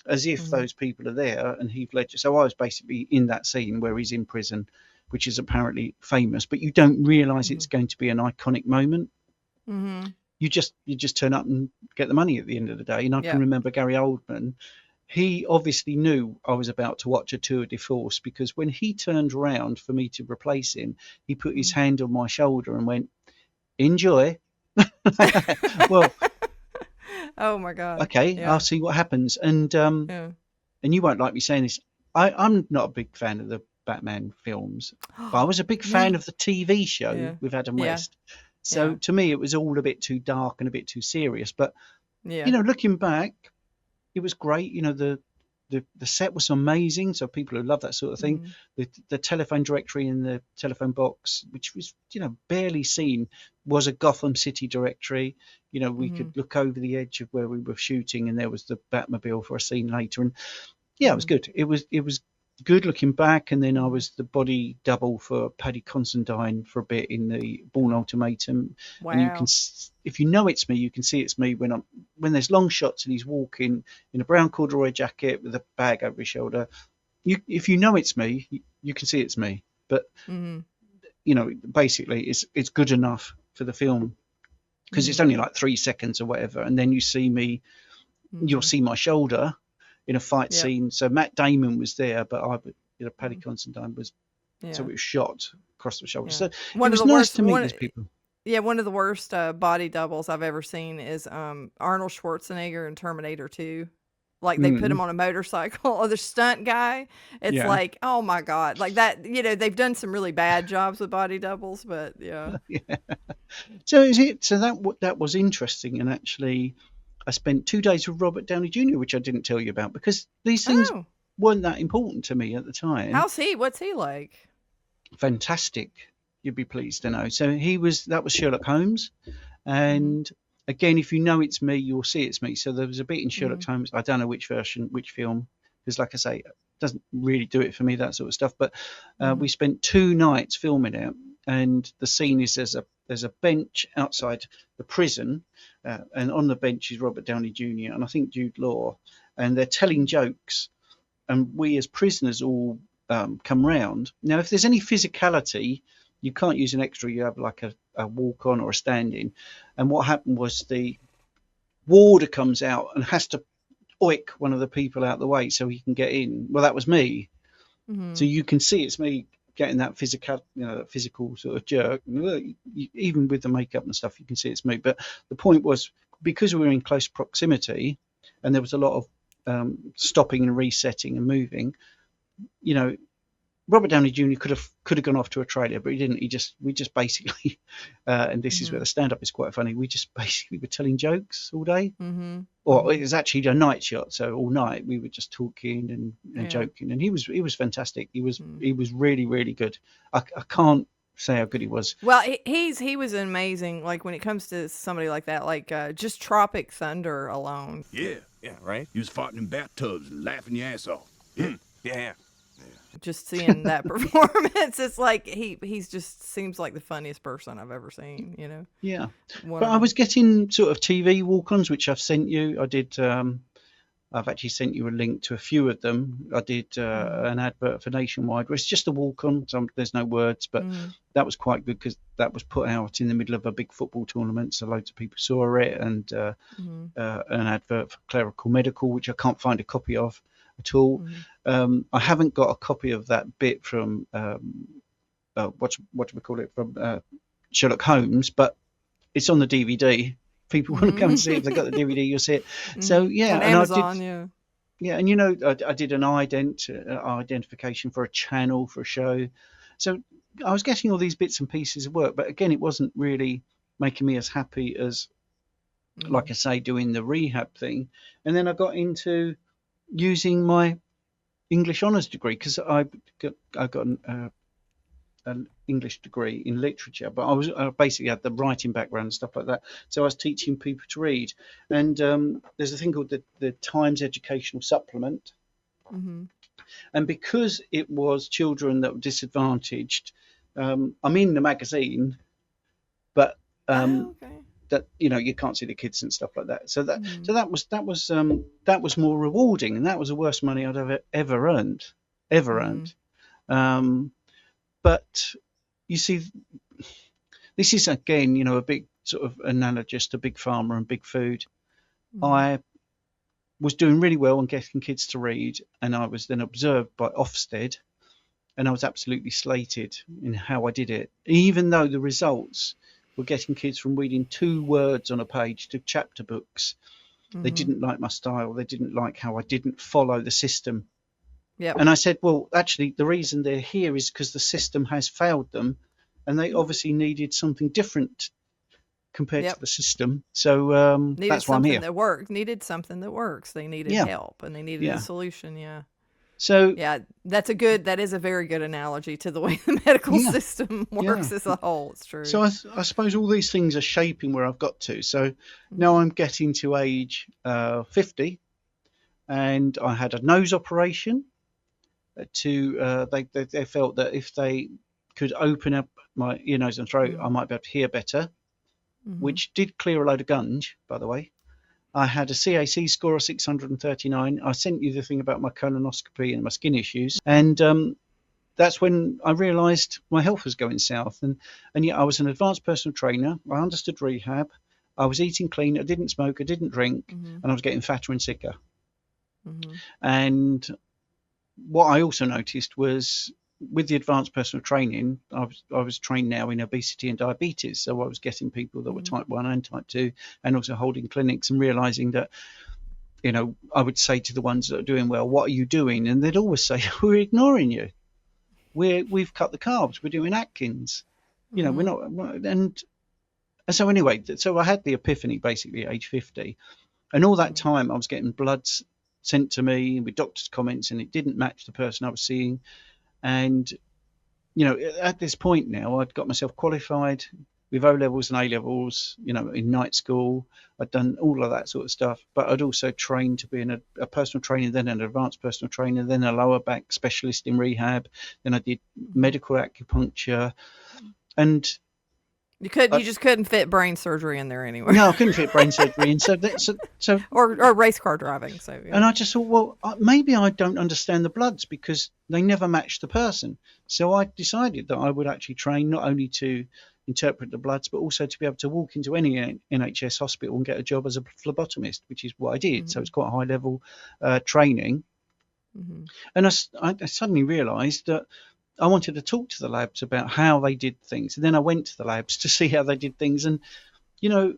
as if those people are there, and Heath Ledger. So I was basically in that scene where he's in prison, which is apparently famous, but you don't realise it's going to be an iconic moment. You just turn up and get the money at the end of the day. And I can remember Gary Oldman. He obviously knew I was about to watch a tour de force, because when he turned around for me to replace him, he put his hand on my shoulder and went, "Enjoy." Well, oh my god. Okay, I'll see what happens. And and you won't like me saying this. I'm not a big fan of the Batman films, but I was a big fan of the TV show with Adam West. So to me, it was all a bit too dark and a bit too serious. But looking back, it was great. The set was amazing. So people who love that sort of thing, the telephone directory in the telephone box, which was barely seen, was a Gotham City directory. We could look over the edge of where we were shooting, and there was the Batmobile for a scene later. And it was good. It was good looking back. And then I was the body double for Paddy Considine for a bit in the Bourne Ultimatum. Wow. And you can, if you know it's me, you can see it's me when there's long shots and he's walking in a brown corduroy jacket with a bag over his shoulder. If you know it's me, you can see it's me. But basically it's good enough for the film, because it's only like 3 seconds or whatever, and then you see me, you'll see my shoulder in a fight scene. So Matt Damon was there, but Paddy Considine was, so it was shot across the shoulder. So it was nice to meet these people. Yeah, one of the worst body doubles I've ever seen is Arnold Schwarzenegger in Terminator 2. Like they put him on a motorcycle, or the stunt guy. It's like, oh my god, like that. They've done some really bad jobs with body doubles, but So that was interesting, and actually, I spent 2 days with Robert Downey Jr., which I didn't tell you about, because these things weren't that important to me at the time. What's he like? Fantastic, you'd be pleased to know. So that was Sherlock Holmes, and again, if you know it's me, you'll see it's me. So there was a bit in Sherlock Holmes, I don't know which version, which film, because like I say, it doesn't really do it for me, that sort of stuff. But we spent 2 nights filming it, and the scene is there's a bench outside the prison, and on the bench is Robert Downey Jr. and I think Jude Law, and they're telling jokes, and we as prisoners all come round. Now, if there's any physicality, you can't use an extra. You have like a walk-on or a stand-in. And what happened was the warder comes out and has to oik one of the people out the way so he can get in. Well, that was me. So you can see it's me getting that physical, that physical sort of jerk. Even with the makeup and stuff, you can see it's me. But the point was, because we were in close proximity and there was a lot of stopping and resetting and moving, Robert Downey Jr. could have gone off to a trailer, but he didn't. We just basically, and this is where the stand-up is quite funny. We just basically were telling jokes all day, or it was actually a night shot. So all night we were just talking and joking, and he was fantastic. He was really, really good. I can't say how good he was. Well, he was amazing. Like when it comes to somebody like that, like just Tropic Thunder alone. Yeah, right. You was farting in bathtubs and laughing your ass off. Yeah. Just seeing that performance, it's like he's just seems like the funniest person I've ever seen. Yeah, but I was getting sort of TV walk-ons, which I've sent you. I did. I've actually sent you a link to a few of them. I did an advert for Nationwide, where it's just a walk-on. There's no words, but that was quite good because that was put out in the middle of a big football tournament, so loads of people saw it. And an advert for Clerical Medical, which I can't find a copy of. at all. I haven't got a copy of that bit from what do we call it, from Sherlock Holmes, but it's on the DVD. People want to come and see it. If they've got the DVD, you'll see it. So yeah, on and Amazon, I did, yeah. yeah, and you know, I did an identification for a channel for a show, so I was getting all these bits and pieces of work, but again, it wasn't really making me as happy as, like I say, doing the rehab thing. And then I got into using my English honours degree, because I got an English degree in literature, but I basically had the writing background and stuff like that. So I was teaching people to read, and there's a thing called the Times Educational Supplement, and because it was children that were disadvantaged, I'm in the magazine, but that, you know, you can't see the kids and stuff like that. So that was more rewarding, and that was the worst money I'd ever earned. But you see, this is again, you know, a big sort of analogous to Big Pharma and Big Food. I was doing really well on getting kids to read, and I was then observed by Ofsted, and I was absolutely slated in how I did it, even though the results were getting kids from reading 2 words on a page to chapter books. They didn't like my style. They didn't like how I didn't follow the system. Yep. And I said, well, actually, the reason they're here is because the system has failed them, and they obviously needed something different compared to the system. So that's why I'm here. Needed something that works. They needed help, and they needed a solution. Yeah. So yeah, that is a very good analogy to the way the medical system works as a whole. It's true. So I suppose all these things are shaping where I've got to. So now I'm getting to age 50, and I had a nose operation. They felt that if they could open up my ear, nose, and throat, I might be able to hear better, which did clear a load of gunge, by the way. I had a CAC score of 639. I sent you the thing about my colonoscopy and my skin issues, and that's when I realised my health was going south. And yet I was an advanced personal trainer. I understood rehab. I was eating clean. I didn't smoke. I didn't drink, and I was getting fatter and sicker. And what I also noticed was, with the advanced personal training, I was trained now in obesity and diabetes. So I was getting people that were type 1 and type 2, and also holding clinics and realizing that, you know, I would say to the ones that are doing well, what are you doing? And they'd always say, we're ignoring you. We've cut the carbs. We're doing Atkins. You know, we're not. And so anyway, so I had the epiphany basically at age 50. And all that time I was getting bloods sent to me with doctor's comments, and it didn't match the person I was seeing. And, you know, at this point now, I'd got myself qualified with O levels and A levels, you know, in night school. I'd done all of that sort of stuff, but I'd also trained to be a personal trainer, then an advanced personal trainer, then a lower back specialist in rehab. Then I did medical acupuncture, and you just couldn't fit brain surgery in there anyway. No, I couldn't fit brain surgery in. So or race car driving. So yeah. And I just thought, well, maybe I don't understand the bloods because they never match the person. So I decided that I would actually train not only to interpret the bloods, but also to be able to walk into any NHS hospital and get a job as a phlebotomist, which is what I did. So it's quite a high level training. And I suddenly realised that I wanted to talk to the labs about how they did things. And then I went to the labs to see how they did things. And, you know,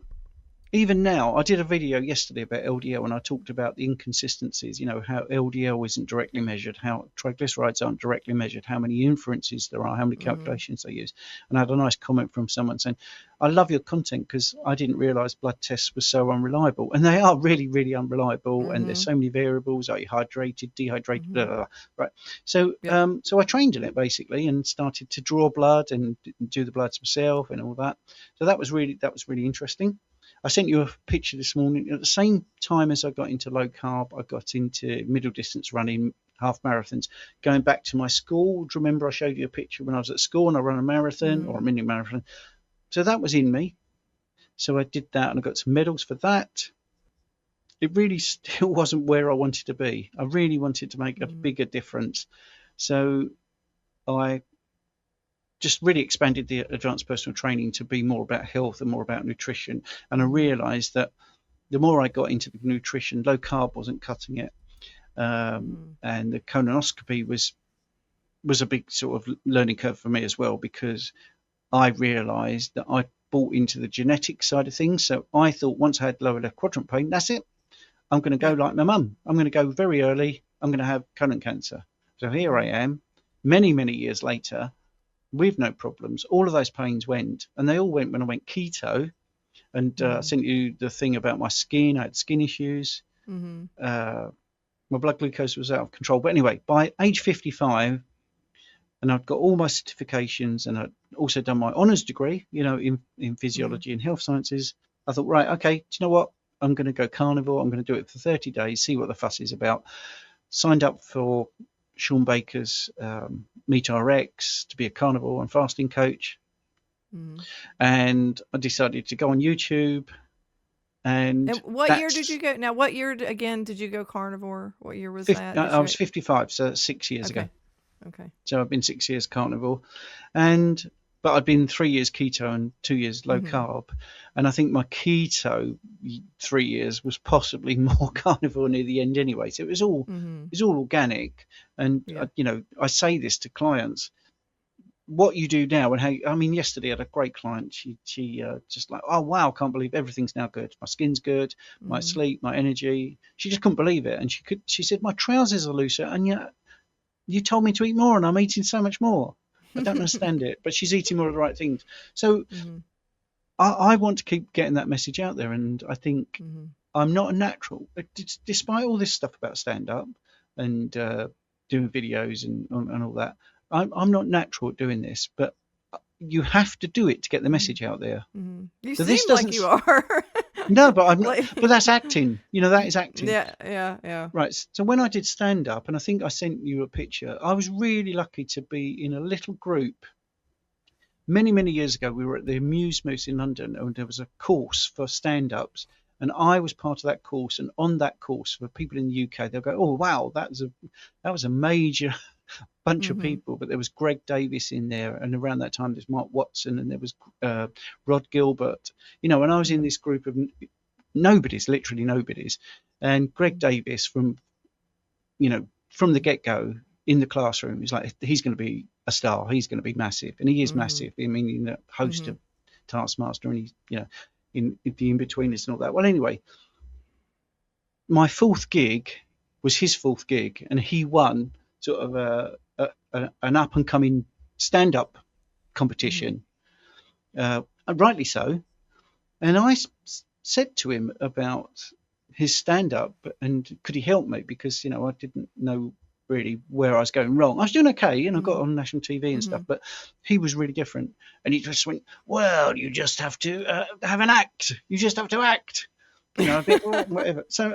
even now, I did a video yesterday about LDL, and I talked about the inconsistencies, you know, how LDL isn't directly measured, how triglycerides aren't directly measured, how many inferences there are, how many calculations they use. And I had a nice comment from someone saying, I love your content because I didn't realise blood tests were so unreliable. And they are really, really unreliable. And there's so many variables, are you hydrated, dehydrated, blah, blah, blah. Right. So, so I trained in it basically and started to draw blood and do the bloods myself and all that. So that was really interesting. I sent you a picture this morning. At the same time as I got into low carb, I got into middle distance running, half marathons. Going back to my school, do you remember I showed you a picture when I was at school and I ran a marathon or a mini marathon? So that was in me. So I did that and I got some medals for that. It really still wasn't where I wanted to be. I really wanted to make a bigger difference. So I just really expanded the advanced personal training to be more about health and more about nutrition. And I realized that the more I got into the nutrition, low carb wasn't cutting it. And the colonoscopy was a big sort of learning curve for me as well, because I realised that I bought into the genetic side of things. So I thought once I had lower left quadrant pain, that's it. I'm going to go like my mum. I'm going to go very early. I'm going to have colon cancer. So here I am, many, many years later, with no problems. All of those pains went, and they all went when I went keto. And I sent you the thing about my skin. I had skin issues. My blood glucose was out of control. But anyway, by age 55, and I'd got all my certifications, and I'd also done my honours degree, in physiology and health sciences. I thought, right, okay, do you know what? I'm going to go carnivore. I'm going to do it for 30 days, see what the fuss is about. Signed up for Sean Baker's Meet RX to be a carnivore and fasting coach. And I decided to go on YouTube. And what year did you go? Now, what year again did you go carnivore? What year was that? I was 55, so that's 6 years ago. Okay. So I've been 6 years carnivore, but I've been 3 years keto and 2 years low carb. And I think my keto 3 years was possibly more carnivore near the end anyway. So it was all organic. And I say this to clients: what you do now, and how. I mean, yesterday I had a great client. She just like, oh wow, I can't believe everything's now good. My skin's good, my sleep, my energy. She just couldn't believe it, and she said my trousers are looser, and yet you told me to eat more, and I'm eating so much more. I don't understand it, but she's eating more of the right things. So I want to keep getting that message out there, and I think I'm not a natural, despite all this stuff about stand-up and doing videos and all that. I'm not natural at doing this, but you have to do it to get the message out there. You seem like you are. No, but I'm not, but that's acting. That is acting. Yeah. Right. So when I did stand up, and I think I sent you a picture, I was really lucky to be in a little group. Many, many years ago, we were at the Amuse Moose in London, and there was a course for stand-ups, and I was part of that course. And on that course, for people in the UK, they'll go, "Oh wow, that was a major bunch of people." But there was Greg Davis in there, and around that time there's Mark Watson, and there was Rod Gilbert, and I was in this group of nobodies, literally nobodies, and Greg Davis from the get-go in the classroom, he's like, he's going to be a star, he's going to be massive, and he is massive. I mean, host of Taskmaster, and he's in the in-betweeners and all that. Well, anyway, my fourth gig was his fourth gig, and he won sort of an up-and-coming stand-up competition, rightly so. And I said to him about his stand-up, and could he help me, because I didn't know really where I was going wrong. I was doing okay, and I got on national TV and stuff, but he was really different. And he just went, "Well, you just have to have an act. You just have to act, a bit whatever." So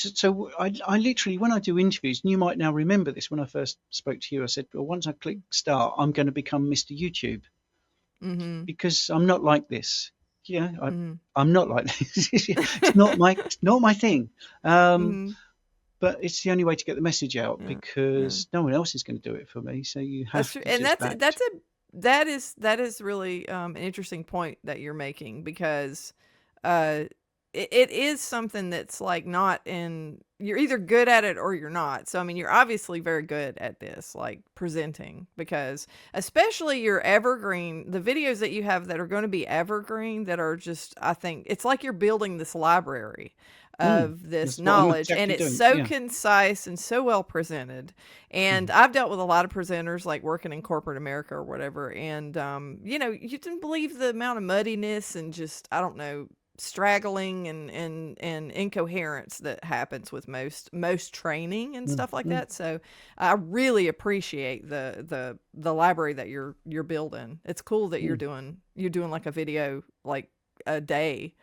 so I literally, when I do interviews, and you might now remember this, when I first spoke to you, I said, well, once I click start, I'm going to become Mr. YouTube, because I'm not like this. I'm not like this. It's not my thing. But it's the only way to get the message out, because no one else is going to do it for me. So you have to. And that is really an interesting point that you're making, because it is something that's like you're either good at it or you're not. So, I mean, you're obviously very good at this, like presenting, because especially your evergreen, the videos that you have that are going to be evergreen, that are just, I think it's like you're building this library of this knowledge, and it's so concise and so well presented. And I've dealt with a lot of presenters, like working in corporate America or whatever. And, you didn't believe the amount of muddiness and just, I don't know, straggling and incoherence that happens with most training and stuff like that. So I really appreciate the library that you're building. It's cool that you're doing like a video like a day.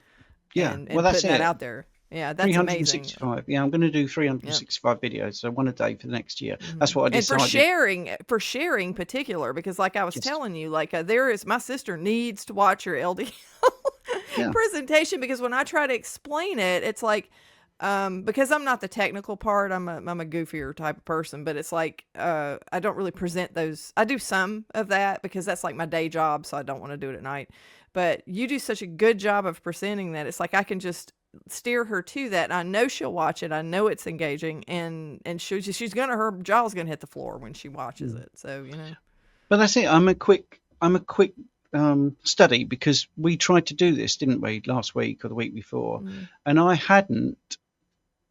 And that's putting that out there. Yeah, that's 365. Amazing. Yeah, I'm going to do 365 videos, so one a day for the next year. That's what I decided. And for sharing particular, because like I was telling you, like my sister needs to watch your LDL presentation, because when I try to explain it, it's like, because I'm not the technical part, I'm a goofier type of person, but it's like, I don't really present those. I do some of that because that's like my day job, so I don't want to do it at night. But you do such a good job of presenting that it's like I can just steer her to that. I know she'll watch it. I know it's engaging, and her jaw's gonna hit the floor when she watches it. So But that's it. I'm a quick study, because we tried to do this, didn't we, last week or the week before, and I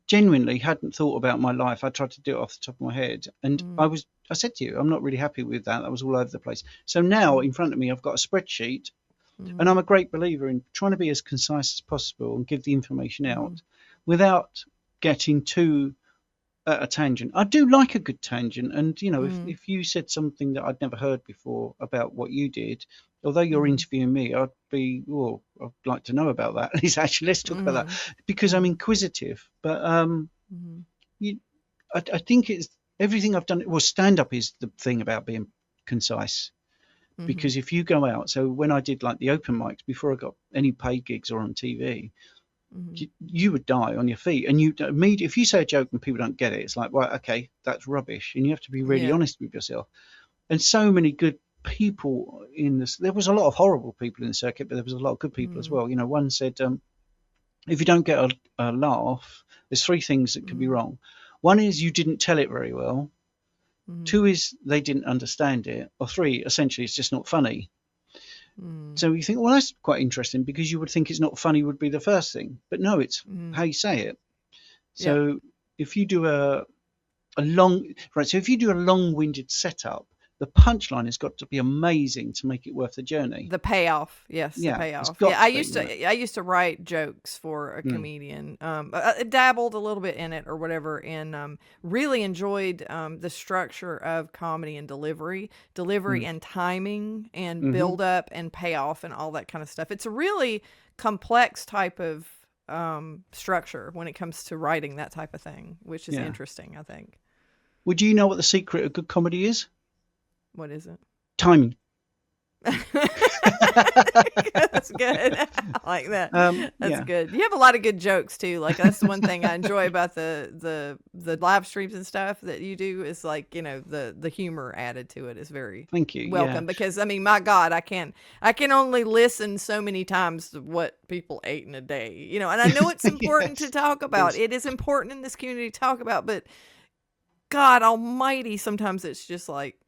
genuinely hadn't thought about my life. I tried to do it off the top of my head, and I said to you, I'm not really happy with that. That was all over the place. So now in front of me, I've got a spreadsheet, and I'm a great believer in trying to be as concise as possible and give the information out without getting too at a tangent. I do like a good tangent, and if you said something that I'd never heard before about what you did, although you're interviewing me, I'd like to know about that. Let's talk about that, because I'm inquisitive. But I think it's everything I've done. Well, stand up is the thing about being concise, because if you go out, so when I did like the open mics before I got any paid gigs or on TV, you would die on your feet, and if you say a joke and people don't get it, it's like, right, okay, that's rubbish, and you have to be really honest with yourself. And so many good people in this. There was a lot of horrible people in the circuit, but there was a lot of good people as well. One said, if you don't get a laugh, there's three things that could be wrong. One is you didn't tell it very well. Two is they didn't understand it. Or three, essentially, it's just not funny. So you think, well, that's quite interesting, because you would think it's not funny would be the first thing, but no, it's how you say it. So if you do a long-winded setup, the punchline has got to be amazing to make it worth the journey. The payoff, yes, the payoff. Yeah, I used to write jokes for a comedian. I dabbled a little bit in it or whatever, and really enjoyed the structure of comedy and delivery and timing and build up and payoff and all that kind of stuff. It's a really complex type of structure when it comes to writing that type of thing, which is interesting, I think. Would you know what the secret of good comedy is? What is it? Timing. That's good. I like that. That's good. You have a lot of good jokes too. Like, that's the one thing I enjoy about the live streams and stuff that you do, is like, the humor added to it is very thank you welcome. Because I mean, my God, I can only listen so many times to what people ate in a day. And I know it's important to talk about. It is important in this community to talk about, but God Almighty, sometimes it's just like,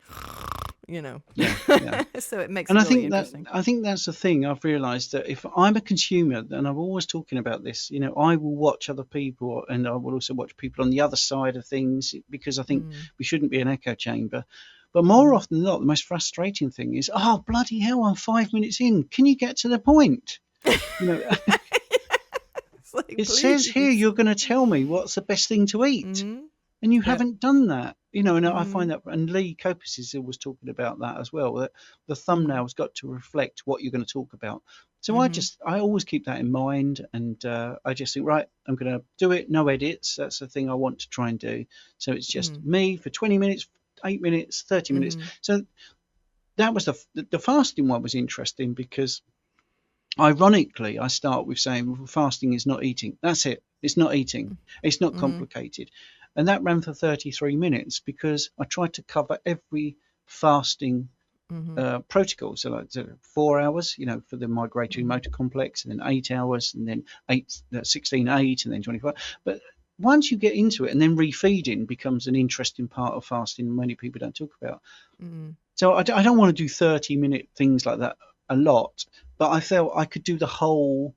so it makes it really interesting. I think that's the thing I've realized, that if I'm a consumer, and I'm always talking about this, I will watch other people, and I will also watch people on the other side of things, because I think we shouldn't be an echo chamber. But more often than not, the most frustrating thing is, oh, bloody hell, I'm 5 minutes in. Can you get to the point? Like, it says here you're going to tell me what's the best thing to eat. And you haven't done that, and I find that, and Lee Copus is always talking about that as well, that the thumbnail's got to reflect what you're going to talk about. So I always keep that in mind, and I just think, right, I'm going to do it, no edits. That's the thing I want to try and do. So it's just me for 20 minutes, 8 minutes, 30 minutes. So that was the fasting one was interesting, because ironically, I start with saying, well, fasting is not eating. That's it. It's not eating. It's not complicated. And that ran for 33 minutes, because I tried to cover every fasting protocol. So like 4 hours, for the migratory motor complex, and then 8 hours, and then 16, 8, and then 25. But once you get into it, and then refeeding becomes an interesting part of fasting many people don't talk about. So I don't want to do 30-minute things like that a lot, but I felt I could do the whole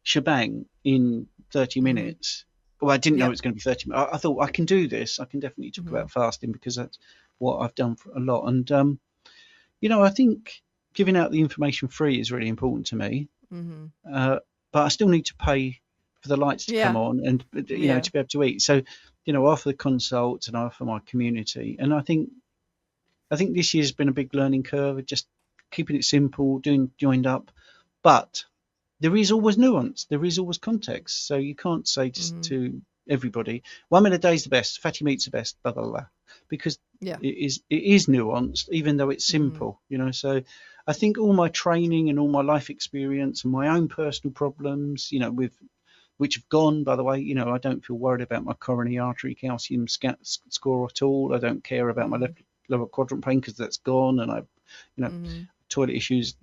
shebang in 30 minutes. Well, I didn't know it was going to be 30 minutes. I thought, I can do this. I can definitely talk about fasting, because that's what I've done for a lot. And, I think giving out the information free is really important to me. But I still need to pay for the lights to come on, and, to be able to eat. So, I offer the consults, and I offer my community. And I think this year's been a big learning curve of just keeping it simple, doing joined up. But there is always nuance. There is always context. So you can't say just to everybody, 1 minute a day is the best, fatty meat's the best, blah, blah, blah. Because it is nuanced, even though it's simple, So I think all my training and all my life experience and my own personal problems, which have gone, by the way, I don't feel worried about my coronary artery calcium score at all. I don't care about my left lower quadrant pain, because that's gone. And toilet issues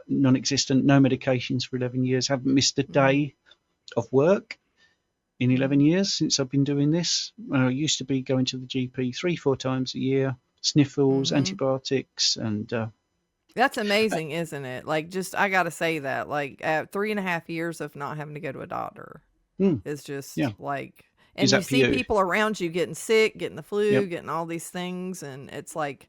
non-existent, no medications for 11 years, haven't missed a day. of work in 11 years since I've been doing this. I used to be going to the GP 3-4 times a year, sniffles, antibiotics, and That's amazing, isn't it? Like, just, I gotta say that, like, 3.5 years of not having to go to a doctor is just like, and Is you that for see you? people around you getting sick, getting the flu, Yep. getting all these things, and it's like,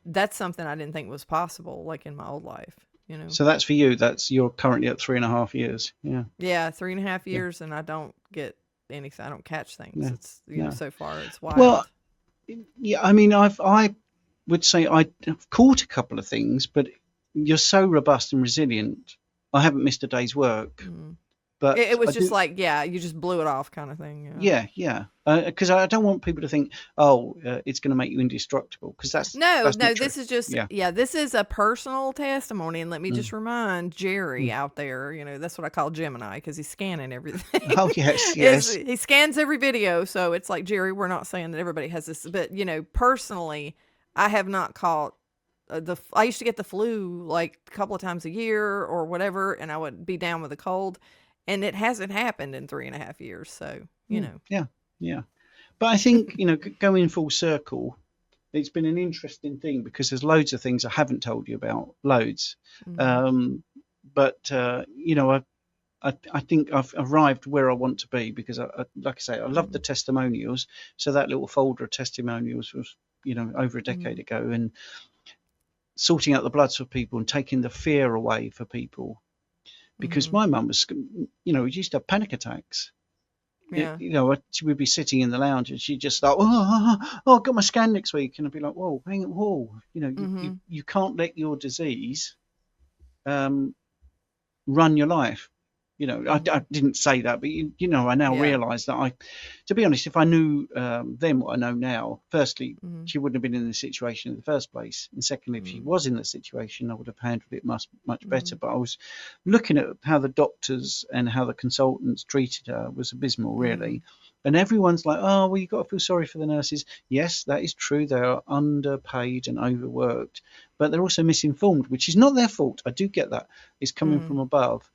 that's something I didn't think was possible, like in my old life, you know? So that's for you. You're currently at 3.5 years. Yeah. Yeah, 3.5 years, and I don't get anything. I don't catch things. Yeah. It's, you know, so far it's wild. Well, yeah, I mean, I would say I've caught a couple of things, but you're so robust and resilient. I haven't missed a day's work, but it was I just do- like, yeah, you just blew it off kind of thing. yeah, because I don't want people to think, it's going to make you indestructible, because that's No, not true. this is just, Yeah. this is a personal testimony. And let me just remind Jerry out there, you know, that's what I call Gemini, because he's scanning everything. Oh, yes. He scans every video. So it's like, Jerry, we're not saying that everybody has this, but, you know, personally, I have not caught I used to get the flu like a couple of times a year or whatever, and I would be down with a cold, and it hasn't happened in 3.5 years. So, you know. Yeah. But I think, you know, going full circle, it's been an interesting thing, because there's loads of things I haven't told you about, loads. But you know, I think I've arrived where I want to be, because like I say, I love the testimonials. So that little folder of testimonials was, you know, over a decade ago, and sorting out the bloods for people and taking the fear away for people, because my mum was, you know, used to have panic attacks. Yeah. You know, she would be sitting in the lounge and she'd just start, I've got my scan next week, and I'd be like, whoa, you know, you can't let your disease run your life. You know, I didn't say that, but you know, I now realise that to be honest, if I knew then what I know now, firstly, she wouldn't have been in the situation in the first place, and secondly, if she was in the situation, I would have handled it much better. But I was looking at how the doctors and how the consultants treated her was abysmal, really. And everyone's like, oh, well, you've got to feel sorry for the nurses. Yes, that is true. They are underpaid and overworked, but they're also misinformed, which is not their fault. I do get that. It's coming from above.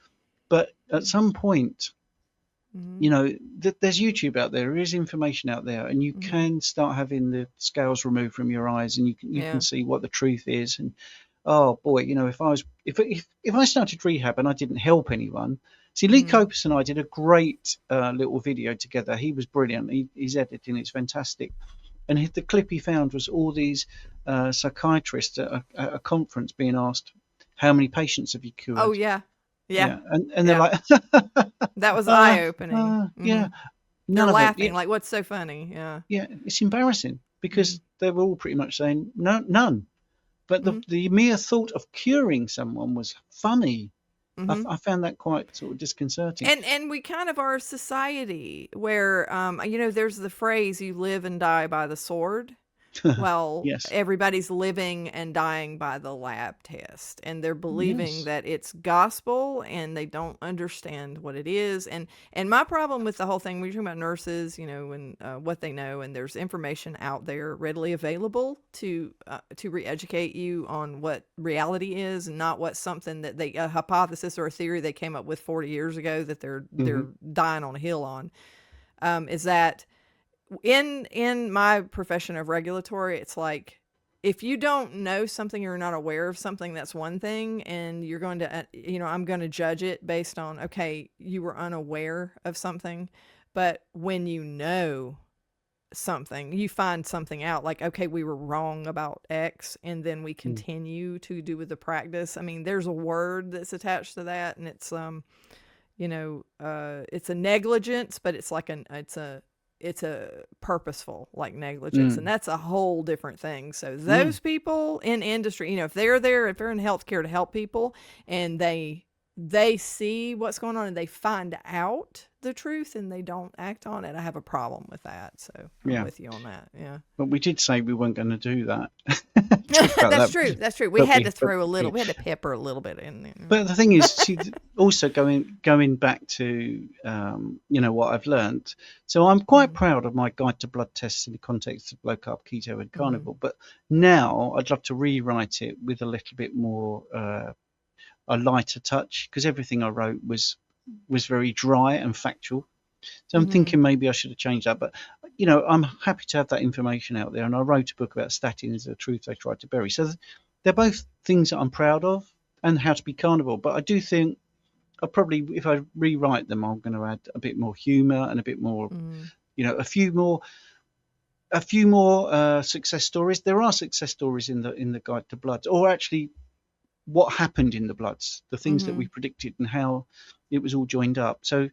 But at some point, you know, there's YouTube out there is information out there, and you can start having the scales removed from your eyes, and you can see what the truth is. And oh boy, you know, if I started rehab and I didn't help anyone, see, Lee Copus and I did a great little video together. He was brilliant. He's editing, it's fantastic. And the clip he found was all these psychiatrists at a conference being asked, how many patients have you cured? Oh, yeah. Yeah. And they're like, that was eye-opening. Yeah. They're None laughing, of it. like, what's so funny? Yeah. Yeah, it's embarrassing, because they were all pretty much saying none. But the mere thought of curing someone was funny. I found that quite sort of disconcerting. And we kind of are a society where, you know, there's the phrase, you live and die by the sword. Well, Yes. everybody's living and dying by the lab test, and they're believing that it's gospel, and they don't understand what it is. And my problem with the whole thing, we're talking about nurses, you know, and what they know, and there's information out there readily available to re-educate you on what reality is, and not what something that a hypothesis or a theory they came up with 40 years ago that they're dying on a hill on. Is that in my profession of regulatory, it's like, if you don't know something, you're not aware of something, that's one thing. And you're going to, you know, I'm going to judge it based on, okay, you were unaware of something. But when you know something, you find something out, like, okay, we were wrong about X, and then we continue to do with the practice. I mean, there's a word that's attached to that, and it's, you know, it's a negligence, but it's like it's a purposeful, like, negligence, and that's a whole different thing. So those people in industry, you know, if they're in healthcare to help people, and they see what's going on and they find out the truth and they don't act on it, I have a problem with that. So I'm with you on that. Yeah. But we did say we weren't going to do that. That's true. That's true. We had to throw we had to pepper a little bit in there. But the thing is, also going back to, you know, what I've learned. So I'm quite proud of my guide to blood tests in the context of low carb, keto, and carnivore. But now I'd love to rewrite it with a little bit more, a lighter touch, because everything I wrote was was very dry and factual. So I'm thinking maybe I should have changed that. But, I'm happy to have that information out there. And I wrote a book about statins, the truth they tried to bury. So they're both things that I'm proud of, and how to be carnivore. But I do think I'll probably, if I rewrite them, I'm going to add a bit more humour and a bit more, a few more success stories. There are success stories in the Guide to Bloods, or actually what happened in the Bloods, the things that we predicted and how it was all joined up. So,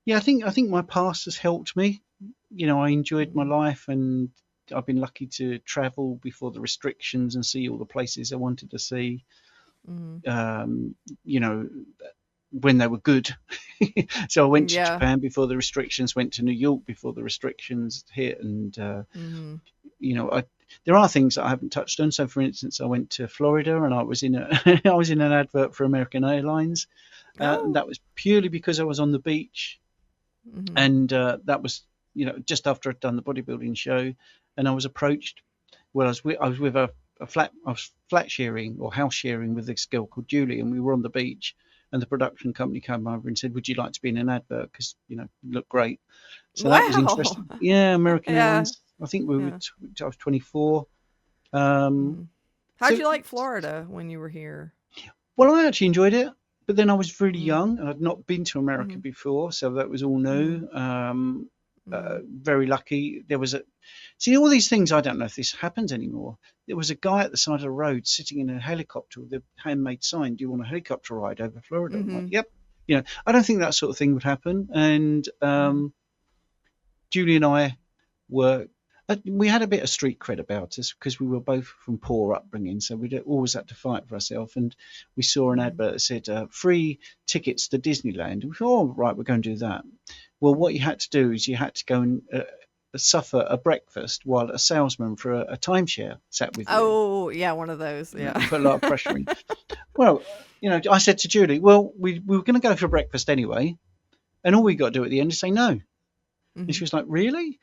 yeah, I think my past has helped me. I enjoyed my life, and I've been lucky to travel before the restrictions and see all the places I wanted to see. When they were good. So I went to Japan before the restrictions, went to New York before the restrictions hit, and there are things that I haven't touched on. So, for instance, I went to Florida, and I was in an advert for American Airlines. That was purely because I was on the beach, and that was just after I'd done the bodybuilding show, and I was approached. Well, I was with I was flat sharing or house sharing with this girl called Julie, and we were on the beach. And the production company came over and said, "Would you like to be in an advert? Because you look great." So that was interesting. Yeah, American Airlines. I think I was 24. How'd you like Florida when you were here? Well, I actually enjoyed it, but then I was really young and I'd not been to America before, so that was all new. Very lucky. There was all these things. I don't know if this happens anymore. There was a guy at the side of the road sitting in a helicopter with a handmade sign. "Do you want a helicopter ride over Florida?" I'm like, "Yep." I don't think that sort of thing would happen. And Julie and I we had a bit of street cred about us because we were both from poor upbringing, so we always had to fight for ourselves. And we saw an advert that said free tickets to Disneyland. We thought, "Oh, right, we're going to do that." Well, what you had to do is you had to go and suffer a breakfast while a salesman for a timeshare sat with you. Oh, yeah, one of those. Yeah. Put a lot of pressure in. Well, I said to Julie, well, we were going to go for breakfast anyway, and all we got to do at the end is say no. And she was like, "Really?"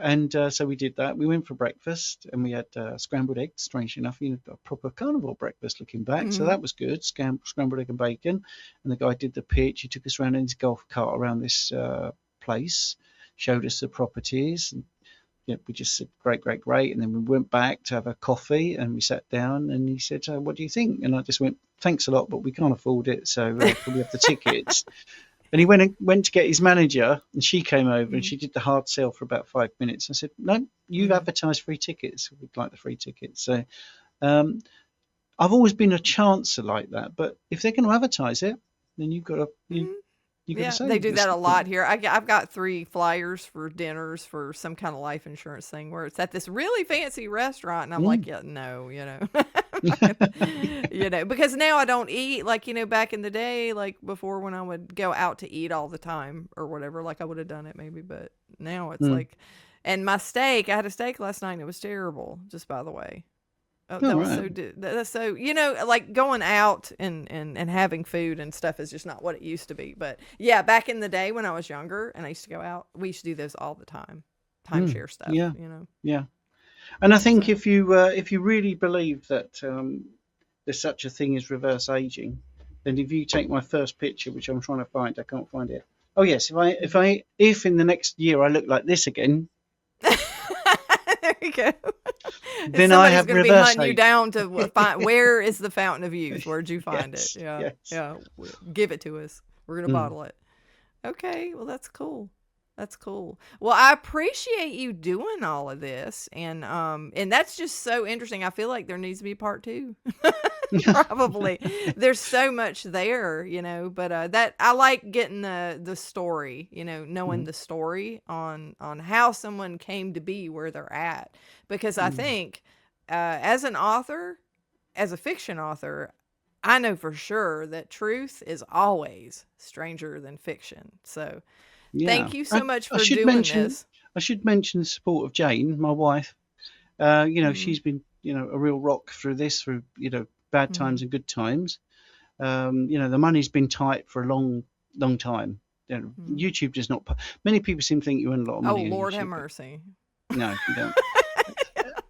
And so we did that. We went for breakfast, and we had scrambled eggs, strangely enough, a proper carnivore breakfast looking back. So that was good, scrambled egg and bacon. And the guy did the pitch. He took us around in his golf cart around this place, showed us the properties. And, we just said, great. And then we went back to have a coffee, and we sat down, and he said, "What do you think?" And I just went, "Thanks a lot, but we can't afford it. So can we have the tickets?" And he went to get his manager, and she came over and she did the hard sell for about 5 minutes. I said, "No, you've advertised free tickets. We'd like the free tickets." So I've always been a chancer like that. But if they're going to advertise it, then you've got to say. They do that a lot here. I've got 3 flyers for dinners for some kind of life insurance thing where it's at this really fancy restaurant, and I'm like, "Yeah, no, because now I don't eat like, back in the day, like before when I would go out to eat all the time or whatever, like I would have done it maybe, but now it's like, and my steak, I had a steak last night and it was terrible, just by the way. That was that's so, like going out and having food and stuff is just not what it used to be. But yeah, back in the day when I was younger and I used to go out, we used to do those all the time. Timeshare stuff, Yeah. And I think if you really believe that there's such a thing as reverse aging, then if you take my first picture, which I'm trying to find, I can't find it. Oh yes, if in the next year I look like this again, there you go. Then I have going to be reverse hunting you age. down to find where is the fountain of youth. Where'd you find Yes, it? Yeah, yes. yeah. Give it to us. We're gonna bottle it. Okay, well that's cool. That's cool. Well, I appreciate you doing all of this, and that's just so interesting. I feel like there needs to be part 2. Probably. There's so much there, but that I like getting the story, knowing the story on how someone came to be where they're at, because I think as an author, as a fiction author, I know for sure that truth is always stranger than fiction. So thank you so much for doing this. I should mention the support of Jane, my wife. She's been, a real rock through this, through, bad times and good times. The money's been tight for a long, long time. YouTube does not. Many people seem to think you earn a lot of money. Oh, on Lord YouTube, have mercy. No, you don't.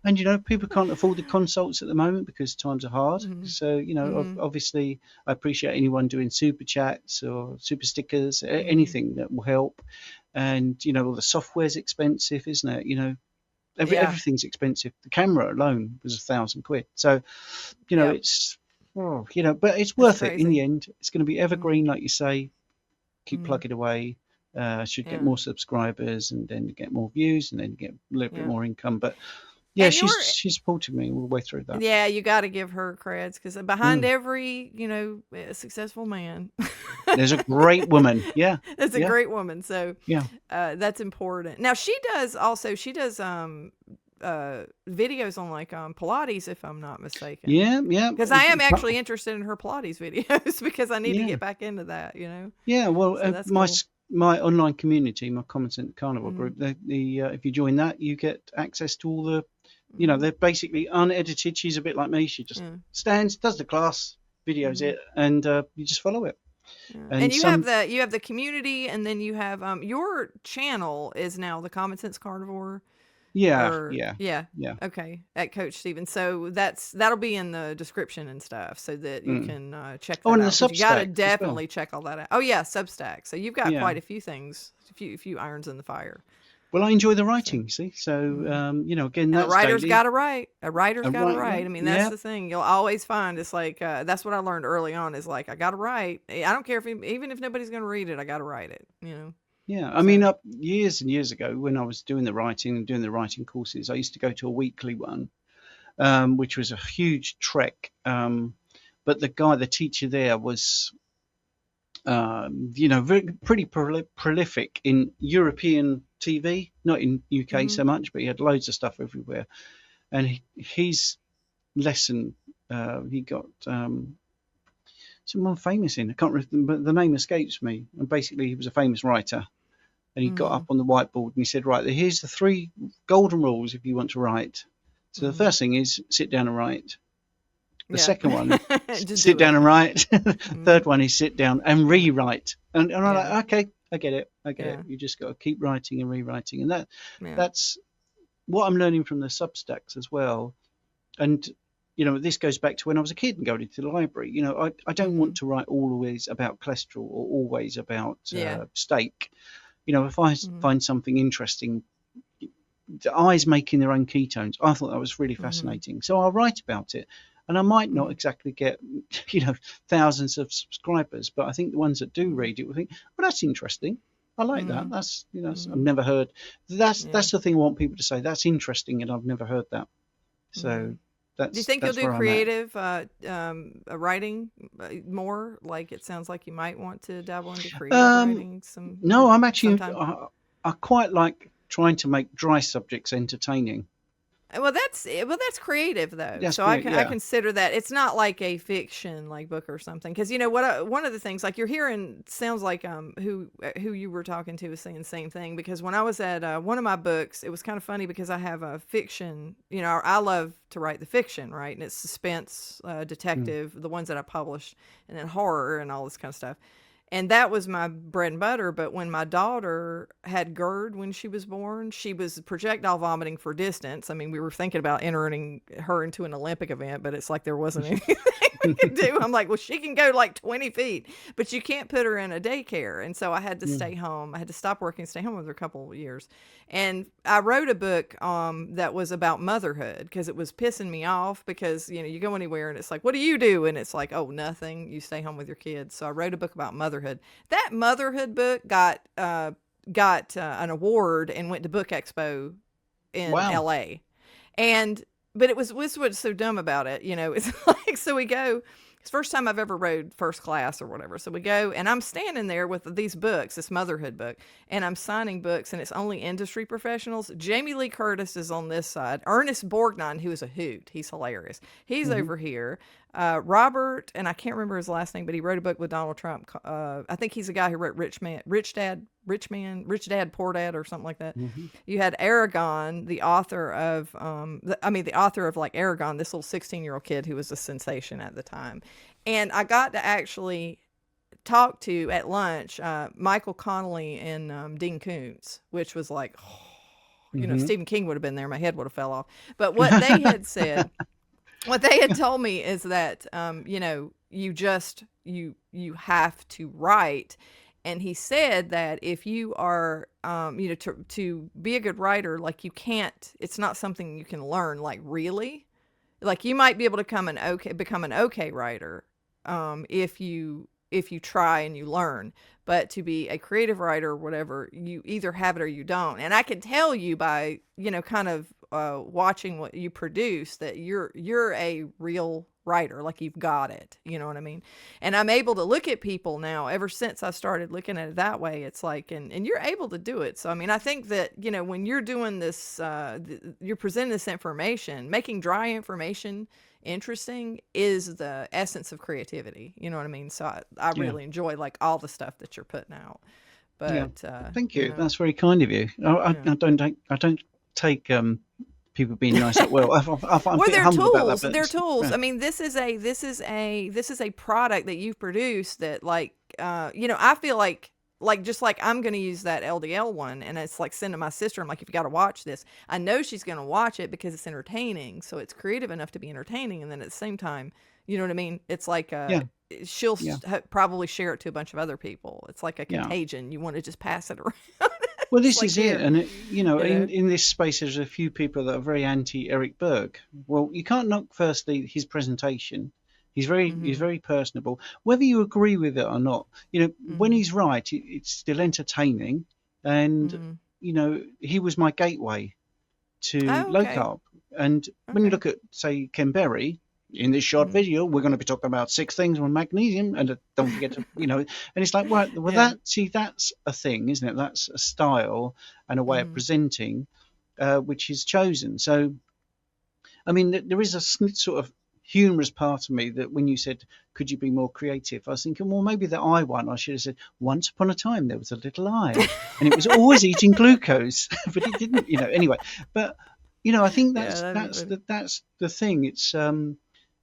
And, people can't afford the consults at the moment because times are hard. So, obviously, I appreciate anyone doing super chats or super stickers, anything that will help. And, all the software's expensive, isn't it? Everything's expensive. The camera alone was £1,000. So, it's, but it's worth it in the end. It's going to be evergreen, like you say. Keep plugging away. Should get more subscribers and then get more views and then get a little bit more income. But yeah, she's supported me all the way through that. Yeah, you got to give her creds because behind every successful man, there's a great woman. Yeah, there's a great woman. So yeah, that's important. Now she does videos on like Pilates, if I'm not mistaken. Yeah. Because I am actually interested in her Pilates videos because I need to get back into that. Yeah, well, so my online community, my Common Sense Carnivore group, if you join that, you get access to all the, they're basically unedited. She's a bit like me. She just stands, does the class, videos it, and you just follow it. Yeah. And you have the community, and then you have your channel is now the Common Sense Carnivore. Yeah. Okay, at Coach Steven. So that'll be in the description and stuff, so that you can check that and out. the Substack You gotta definitely check all that out. Oh yeah, Substack. So you've got quite a few things, a few irons in the fire. Well, I enjoy the writing, you see. So again, that's a writer's daily. got to write. A writer's got to write. Yeah. I mean, that's the thing. You'll always find it's like that's what I learned early on. Is like I got to write. I don't care even if nobody's going to read it. I got to write it. Yeah, I mean, years and years ago, when I was doing the writing and doing the writing courses, I used to go to a weekly one, which was a huge trek. But the teacher there was, pretty prolific in European TV, not in UK so much, but he had loads of stuff everywhere. And his lesson, he got someone famous in. I can't remember, but the name escapes me. And basically, he was a famous writer. And he got up on the whiteboard and he said, right, here's the 3 golden rules if you want to write. So the first thing is sit down and write. The second one, sit down and write. Third one is sit down and rewrite. And I'm like, okay, I get it. You just got to keep writing and rewriting. And that's what I'm learning from the Substacks as well. And, this goes back to when I was a kid and going into the library. I don't want to write always about cholesterol or always about steak. If I find something interesting, the eyes making their own ketones, I thought that was really fascinating. So I'll write about it. And I might not exactly get, thousands of subscribers, but I think the ones that do read it will think, well, that's interesting. I like that. That's, I've never heard. That's the thing I want people to say. That's interesting, and I've never heard that. So that's. Do you think you'll do creative writing more? Like it sounds like you might want to dabble into creative writing. No, I'm actually. I quite like trying to make dry subjects entertaining. Well, that's creative though. So I consider that it's not like a fiction like book or something. Because one of the things like you're hearing sounds like who you were talking to was saying the same thing. Because when I was at one of my books, it was kind of funny because I have a fiction. I love to write the fiction, right? And it's suspense, detective, the ones that I published, and then horror and all this kind of stuff. And that was my bread and butter. But when my daughter had GERD when she was born, she was projectile vomiting for distance. I mean, we were thinking about entering her into an Olympic event, but it's like there wasn't anything we could do. I'm like, well, she can go like 20 feet, but you can't put her in a daycare. And so I had to stay home. I had to stop working and stay home with her a couple of years. And I wrote a book that was about motherhood because it was pissing me off because, you go anywhere and it's like, what do you do? And it's like, oh, nothing. You stay home with your kids. So I wrote a book about motherhood. That motherhood book got an award and went to Book Expo in LA. But what's so dumb about it, it's like, so we go, it's the first time I've ever rode first class or whatever. So we go and I'm standing there with these books, this motherhood book, and I'm signing books and it's only industry professionals. Jamie Lee Curtis is on this side. Ernest Borgnine, who is a hoot. He's hilarious. He's over here. Robert, and I can't remember his last name, but he wrote a book with Donald Trump. I think he's a guy who wrote Rich Dad, Poor Dad, or something like that. You had Aragon, the author of, the author of like Aragon, this little 16-year-old kid who was a sensation at the time. And I got to actually talk to at lunch Michael Connolly and Dean Koontz, which was like, Stephen King would have been there. My head would have fell off. But what they had said, what they had told me is that, you have to write. And he said that if you are, to be a good writer, like it's not something you can learn, like really. Like you might be able to become an okay writer, if you try and you learn. But to be a creative writer or whatever, you either have it or you don't. And I can tell you by, kind of watching what you produce that you're a real writer, like you've got it, you know what I mean? And I'm able to look at people now, ever since I started looking at it that way. It's like, and you're able to do it. So, I mean, I think that, when you're doing this, you're presenting this information, making dry information interesting is the essence of creativity. You know what I mean? So I really enjoy like all the stuff that you're putting out. But thank you. That's very kind of you. I don't take people being nice. I'm well, a bit they're humble tools. about that. They're tools. Yeah. I mean, this is a product that you've produced that, like, I feel like just like I'm going to use that LDL one, and it's like sending my sister. I'm like, if you got to watch this, I know she's going to watch it because it's entertaining. So it's creative enough to be entertaining, and then at the same time, you know what I mean? It's like she'll probably share it to a bunch of other people. It's like a contagion. You want to just pass it around. Well, this is it. And, in this space, there's a few people that are very anti Eric Berg. Well, you can't knock, firstly, his presentation. He's very personable. Whether you agree with it or not, when he's right, it's still entertaining. And, he was my gateway to low carb. And when you look at, say, Ken Berry, in this short video, we're going to be talking about 6 things on magnesium, and don't forget to, and it's like, right, well, that's a thing, isn't it? That's a style and a way of presenting, which is chosen. So, I mean, there is a sort of humorous part of me that when you said, could you be more creative? I was thinking, well, maybe the eye one, I should have said, once upon a time, there was a little eye, and it was always eating glucose, but it didn't, anyway. But, I think that's the thing.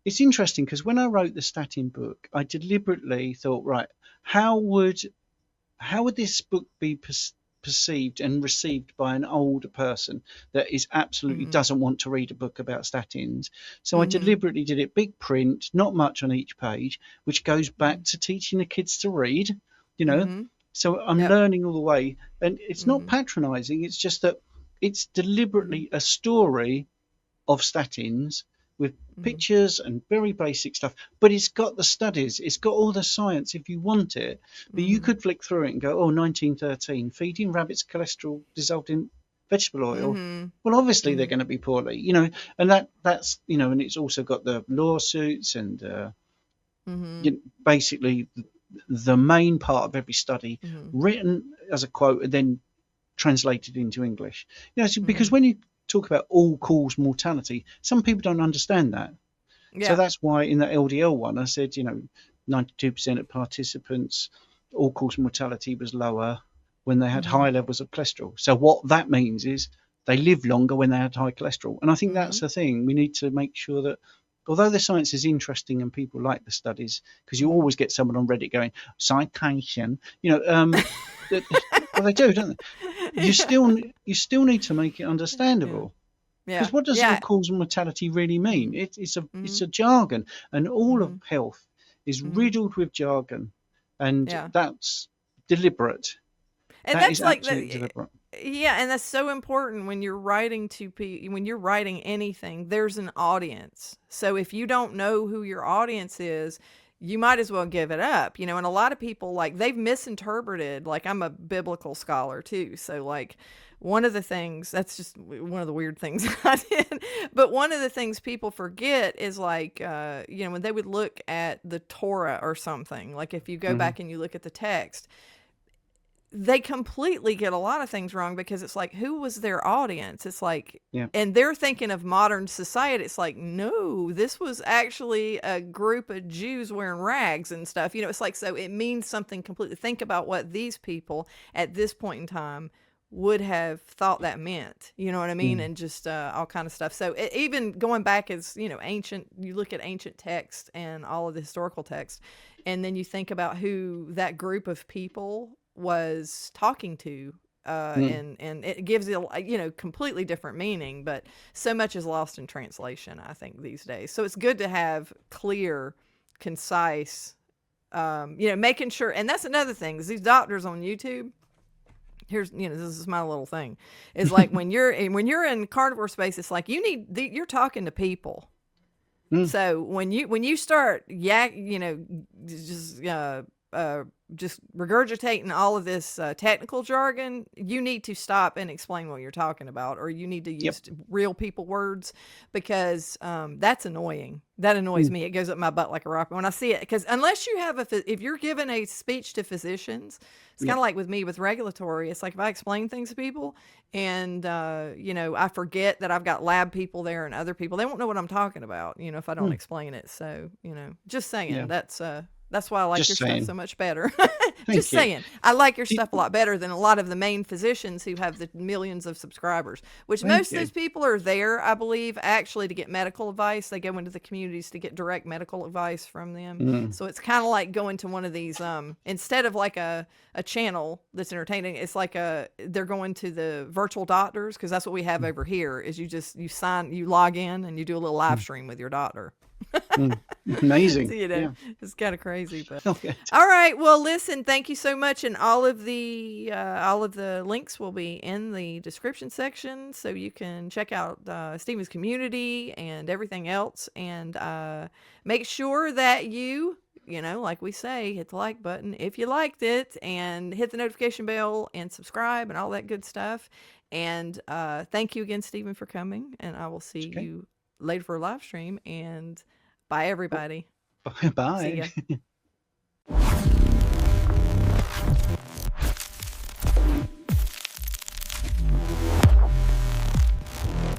It's interesting because when I wrote the statin book, I deliberately thought, right, how would this book be perceived and received by an older person that is absolutely doesn't want to read a book about statins? So I deliberately did it big print, not much on each page, which goes back to teaching the kids to read, So I'm learning all the way, and it's not patronizing. It's just that it's deliberately a story of statins with pictures and very basic stuff, but it's got the studies, it's got all the science if you want it. But you could flick through it and go, 1913, feeding rabbits cholesterol dissolved in vegetable oil. Well, obviously they're going to be poorly, and that's and it's also got the lawsuits and basically the main part of every study written as a quote and then translated into English. Because when you talk about all-cause mortality, some people don't understand that. So that's why in the LDL one, I said, 92% of participants, all-cause mortality was lower when they had high levels of cholesterol. So what that means is they live longer when they had high cholesterol. And I think that's the thing. We need to make sure that, although the science is interesting and people like the studies, because you always get someone on Reddit going, citation, well, they do, don't they? You still need to make it understandable. Because what does all-cause mortality really mean? It's a jargon, and all of health is riddled with jargon, and that's deliberate. And that that's is like deliberate. Yeah, and that's so important when you're writing when you're writing anything. There's an audience, so if you don't know who your audience is, you might as well give it up, And a lot of people, like, they've misinterpreted. Like, I'm a biblical scholar too, so like one of the things, that's just one of the weird things I did. But one of the things people forget is like, when they would look at the Torah or something, like if you go back and you look at the text, they completely get a lot of things wrong because it's like, who was their audience? It's like, and they're thinking of modern society. It's like, no, this was actually a group of Jews wearing rags and stuff. It's like, so it means something completely. Think about what these people at this point in time would have thought that meant, you know what I mean? And just all kind of stuff. So even going back as, ancient, you look at ancient text and all of the historical text, and then you think about who that group of people was talking to and it gives it, completely different meaning, but so much is lost in translation, I think, these days. So it's good to have clear, concise, making sure, and that's another thing, is these doctors on YouTube, here's, this is my little thing, is like when you're in carnivore space, it's like you're talking to people. So when you start just regurgitating all of this technical jargon, you need to stop and explain what you're talking about, or you need to use real people words, because that's annoying. That annoys me. It goes up my butt like a rock when I see it, because unless you have if you're giving a speech to physicians, it's kind of like with me with regulatory. It's like if I explain things to people and I forget that I've got lab people there and other people, they won't know what I'm talking about, if I don't explain it. So, just saying, that's why I like your stuff so much better. Just saying. I like your stuff a lot better than a lot of the main physicians who have the millions of subscribers, which most of those people are there, I believe, actually to get medical advice. They go into the communities to get direct medical advice from them. So it's kind of like going to one of these, instead of like a channel that's entertaining, it's like they're going to the virtual doctors, because that's what we have over here, is you log in and you do a little live stream with your doctor. Amazing. So, it's kind of crazy, but all right. Well, listen, thank you so much, and all of the links will be in the description section, so you can check out Stephen's community and everything else, and make sure that you like we say, hit the like button if you liked it, and hit the notification bell and subscribe and all that good stuff. And thank you again, Stephen, for coming, and I will see you later for a live stream, and bye everybody. Bye. See ya.